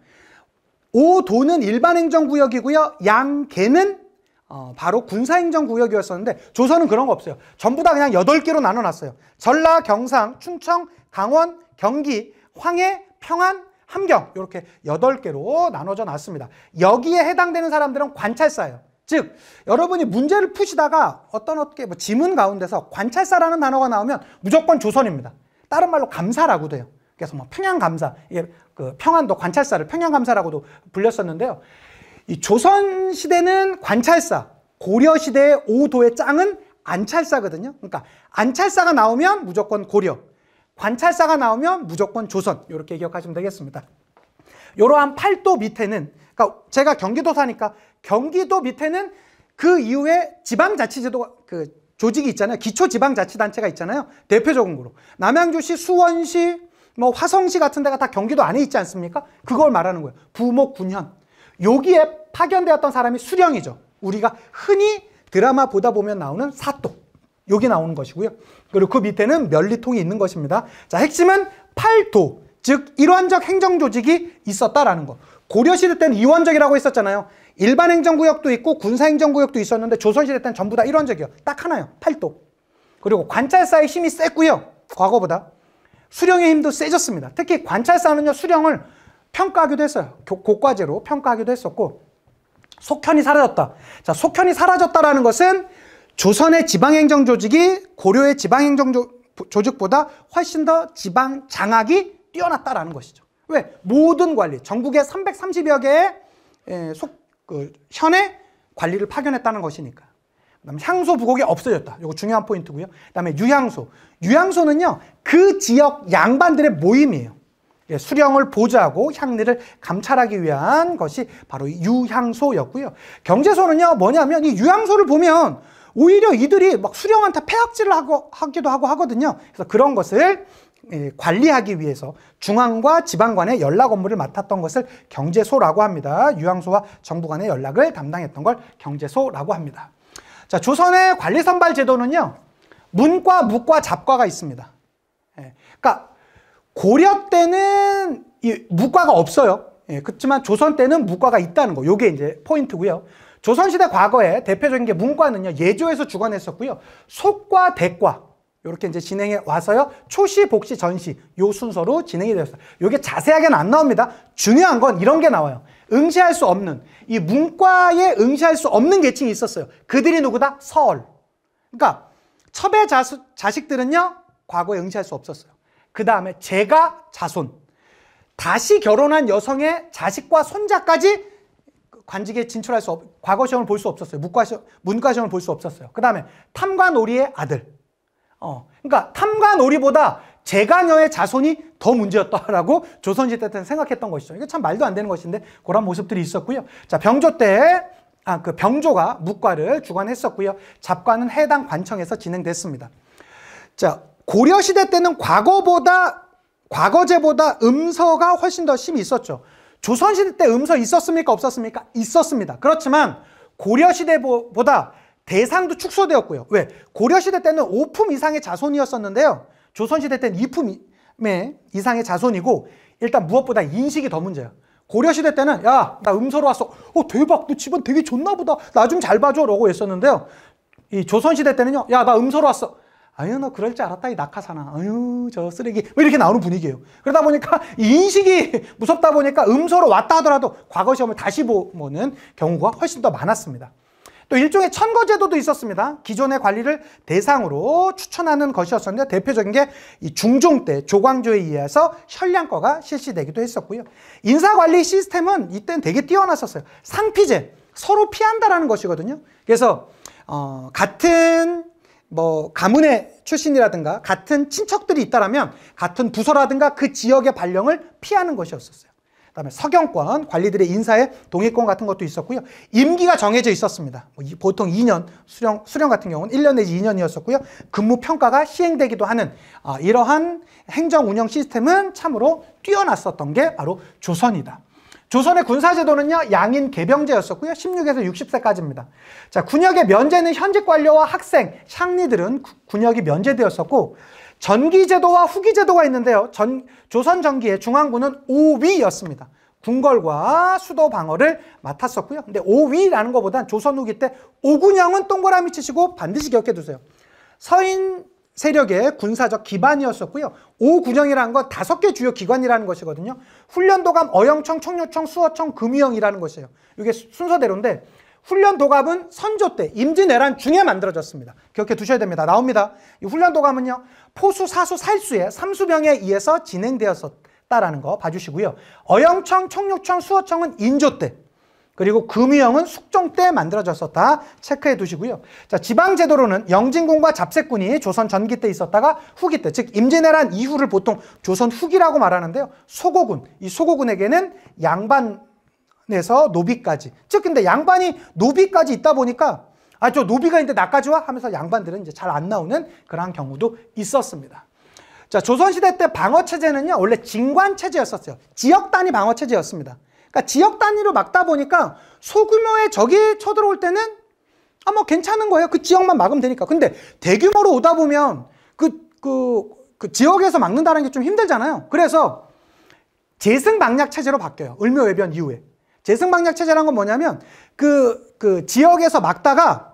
5도는 일반행정구역이고요. 양계는 바로 군사행정구역이었었는데 조선은 그런 거 없어요. 전부 다 그냥 8개로 나눠놨어요. 전라, 경상, 충청, 강원, 경기, 황해, 평안, 함경 이렇게 8개로 나눠져 놨습니다. 여기에 해당되는 사람들은 관찰사예요. 즉 여러분이 문제를 푸시다가 어떻게 지문 가운데서 관찰사라는 단어가 나오면 무조건 조선입니다. 다른 말로 감사라고도 해요. 그래서 평양감사, 이게 그 평안도 관찰사를 평양감사라고도 불렸었는데요. 이 조선시대는 관찰사, 고려시대의 5도의 짱은 안찰사거든요. 그러니까 안찰사가 나오면 무조건 고려, 관찰사가 나오면 무조건 조선, 이렇게 기억하시면 되겠습니다. 이러한 8도 밑에는, 그러니까 제가 경기도 사니까 경기도 밑에는 그 이후에 지방자치제도 그 조직이 있잖아요. 기초지방자치단체가 있잖아요. 대표적으로 남양주시, 수원시, 화성시 같은 데가 다 경기도 안에 있지 않습니까? 그걸 말하는 거예요. 부목, 군현. 여기에 파견되었던 사람이 수령이죠. 우리가 흔히 드라마 보다 보면 나오는 사또. 여기 나오는 것이고요. 그리고 그 밑에는 면리통이 있는 것입니다. 자, 핵심은 8도, 즉 일원적 행정조직이 있었다라는 거. 고려시대 때는 이원적이라고 했었잖아요. 일반 행정구역도 있고 군사행정구역도 있었는데 조선시대 때는 전부 다 일원적이요. 딱 하나요. 8도. 그리고 관찰사의 힘이 셌고요. 과거보다. 수령의 힘도 세졌습니다. 특히 관찰사는요, 수령을 평가하기도 했어요. 고과제로 평가하기도 했었고, 속현이 사라졌다. 자, 속현이 사라졌다라는 것은 조선의 지방행정 조직이 고려의 지방행정 조직보다 훨씬 더 지방 장악이 뛰어났다라는 것이죠. 왜? 모든 관리, 전국에 330여 개의 현의 관리를 파견했다는 것이니까. 그다음에 향소 부곡이 없어졌다. 이거 중요한 포인트고요. 그다음에 유향소. 유향소는요, 그 지역 양반들의 모임이에요. 수령을 보좌하고 향리를 감찰하기 위한 것이 바로 유향소였고요. 경제소는요, 뭐냐면 이 유향소를 보면 오히려 이들이 막 수령한테 폐악질을 하기도 하고 하거든요. 그래서 그런 것을 관리하기 위해서 중앙과 지방 간의 연락 업무를 맡았던 것을 경제소라고 합니다. 유향소와 정부 간의 연락을 담당했던 걸 경제소라고 합니다. 자, 조선의 관리 선발 제도는요, 문과, 무과, 잡과가 있습니다. 그러니까 고려 때는 이 무과가 없어요. 그렇지만 조선 때는 무과가 있다는 거. 요게 이제 포인트고요. 조선시대 과거에 대표적인 게 문과는요, 예조에서 주관했었고요. 속과 대과 이렇게 이제 진행해 와서요, 초시, 복시, 전시 요 순서로 진행이 되었어요. 요게 자세하게는 안 나옵니다. 중요한 건 이런 게 나와요. 응시할 수 없는, 이 문과에 응시할 수 없는 계층이 있었어요. 그들이 누구다? 서얼. 그러니까 첩의 자식들은요, 과거에 응시할 수 없었어요. 그 다음에 제가 자손, 다시 결혼한 여성의 자식과 손자까지 관직에 진출할 수 과거 시험을 볼 수 없었어요. 문과 시험을 볼 수 없었어요. 그 다음에 탐관오리의 아들. 그러니까 탐관오리보다 제가녀의 자손이 더 문제였다라고 조선시대 때는 생각했던 것이죠. 이게 참 말도 안 되는 것인데 그런 모습들이 있었고요. 자, 병조 때 그 병조가 무과를 주관했었고요. 잡과는 해당 관청에서 진행됐습니다. 자, 고려시대 때는 과거제보다 음서가 훨씬 더 힘이 있었죠. 조선시대 때 음서 있었습니까? 없었습니까? 있었습니다. 그렇지만 고려시대보다 대상도 축소되었고요. 왜? 고려시대 때는 5품 이상의 자손이었었는데요. 조선시대 때는 2품 이상의 자손이고, 일단 무엇보다 인식이 더 문제예요. 고려시대 때는 야, 나 음서로 왔어. 대박, 너 집안 되게 좋나 보다. 나 좀 잘 봐줘. 라고 했었는데요. 이 조선시대 때는요, 야, 나 음서로 왔어. 아유, 너 그럴 줄 알았다, 이 낙하산아. 아유, 저 쓰레기. 이렇게 나오는 분위기예요. 그러다 보니까 이 인식이 무섭다 보니까 음서로 왔다 하더라도 과거 시험을 다시 보는 경우가 훨씬 더 많았습니다. 또 일종의 천거제도도 있었습니다. 기존의 관리를 대상으로 추천하는 것이었었는데, 대표적인 게 이 중종 때 조광조에 의해서 현량과가 실시되기도 했었고요. 인사관리 시스템은 이때는 되게 뛰어났었어요. 상피제, 서로 피한다라는 것이거든요. 그래서 같은 가문의 출신이라든가 같은 친척들이 있다라면 같은 부서라든가 그 지역의 발령을 피하는 것이었었어요. 그다음에 서경권, 관리들의 인사에 동의권 같은 것도 있었고요. 임기가 정해져 있었습니다. 보통 2년, 수령 같은 경우는 1년 내지 2년이었었고요. 근무 평가가 시행되기도 하는 이러한 행정 운영 시스템은 참으로 뛰어났었던 게 바로 조선이다. 조선의 군사제도는요, 양인 개병제였었고요. 16에서 60세까지입니다. 자, 군역의 면제는 현직 관료와 학생, 샹리들은 군역이 면제되었었고, 전기제도와 후기제도가 있는데요. 조선 전기의 중앙군은 5위였습니다. 궁궐과 수도 방어를 맡았었고요. 근데 5위라는 것보단 조선 후기 때 5군영은 동그라미 치시고 반드시 기억해 두세요. 서인 세력의 군사적 기반이었었고요. 5군영이라는 건 5개 주요 기관이라는 것이거든요. 훈련도감, 어영청, 청료청, 수어청, 금위영이라는 것이에요. 이게 순서대로인데, 훈련도감은 선조 때 임진왜란 중에 만들어졌습니다. 기억해 두셔야 됩니다. 나옵니다. 이 훈련도감은요, 포수, 사수, 살수의 3수병에 의해서 진행되었었다라는 거 봐주시고요. 어영청, 청료청, 수어청은 인조 때, 그리고 금위영은 숙종 때 만들어졌었다 체크해 두시고요. 자, 지방제도로는 영진군과 잡색군이 조선 전기 때 있었다가 후기 때, 즉 임진왜란 이후를 보통 조선 후기라고 말하는데요. 소고군, 이 소고군에게는 양반에서 노비까지, 즉 근데 양반이 노비까지 있다 보니까 저 노비가 있는데 나까지 와? 하면서 양반들은 이제 잘 안 나오는 그러한 경우도 있었습니다. 자, 조선시대 때 방어체제는요, 원래 진관체제였었어요. 지역 단위 방어체제였습니다. 그러니까 지역 단위로 막다 보니까 소규모의 적이 쳐들어올 때는 뭐 괜찮은 거예요. 그 지역만 막으면 되니까. 근데 대규모로 오다 보면 그 지역에서 막는다는 게 좀 힘들잖아요. 그래서 제승방략 체제로 바뀌어요. 을묘외변 이후에. 제승방략 체제라는 건 뭐냐면 그 지역에서 막다가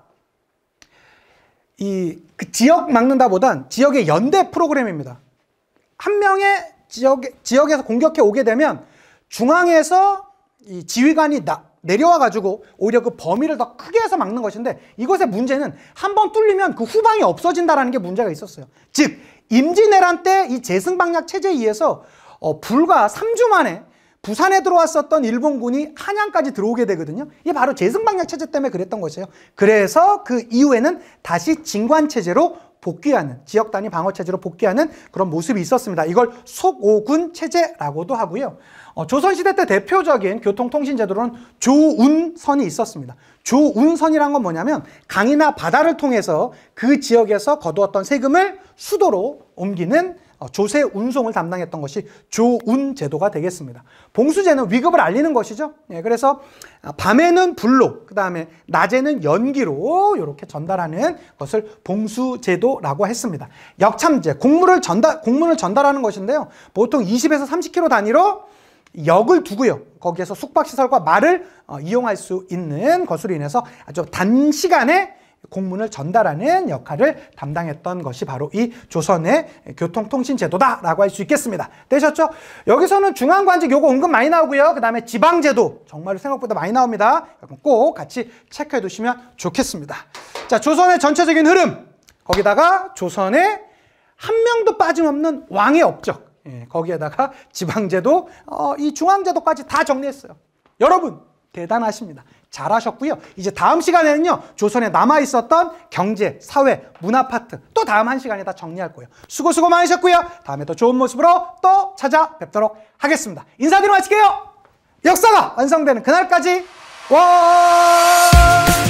그 지역 막는다보단 지역의 연대 프로그램입니다. 한 명의 지역에서 공격해 오게 되면 중앙에서 이 지휘관이 내려와 가지고 오히려 그 범위를 더 크게 해서 막는 것인데, 이것의 문제는 한 번 뚫리면 그 후방이 없어진다라는 게 문제가 있었어요. 즉 임진왜란 때 이 제승방략 체제에 의해서 불과 3주 만에 부산에 들어왔었던 일본군이 한양까지 들어오게 되거든요. 이게 바로 제승방략 체제 때문에 그랬던 것이에요. 그래서 그 이후에는 다시 진관체제로 복귀하는, 지역 단위 방어 체제로 복귀하는 그런 모습이 있었습니다. 이걸 속오군 체제라고도 하고요. 조선시대 때 대표적인 교통통신제도로는 조운선이 있었습니다. 조운선이란 건 뭐냐면 강이나 바다를 통해서 그 지역에서 거두었던 세금을 수도로 옮기는 조세 운송을 담당했던 것이 조운제도가 되겠습니다. 봉수제는 위급을 알리는 것이죠. 그래서 밤에는 불로, 그 다음에 낮에는 연기로 이렇게 전달하는 것을 봉수제도라고 했습니다. 역참제, 공문을 전달하는 것인데요. 보통 20에서 30km 단위로 역을 두고요. 거기에서 숙박시설과 말을 이용할 수 있는 것으로 인해서 아주 단시간에 공문을 전달하는 역할을 담당했던 것이 바로 이 조선의 교통통신제도다라고 할 수 있겠습니다. 되셨죠? 여기서는 중앙관직 요거 은근 많이 나오고요. 그 다음에 지방제도 정말 생각보다 많이 나옵니다. 꼭 같이 체크해 두시면 좋겠습니다. 자, 조선의 전체적인 흐름, 거기다가 조선의 한 명도 빠짐없는 왕의 업적, 거기에다가 지방제도, 이 중앙제도까지 다 정리했어요. 여러분 대단하십니다. 잘하셨고요. 이제 다음 시간에는요, 조선에 남아있었던 경제, 사회, 문화 파트 또 다음 한 시간에 다 정리할 거예요. 수고 많으셨고요. 다음에 더 좋은 모습으로 또 찾아뵙도록 하겠습니다. 인사드리고 마칠게요. 역사가 완성되는 그날까지 와!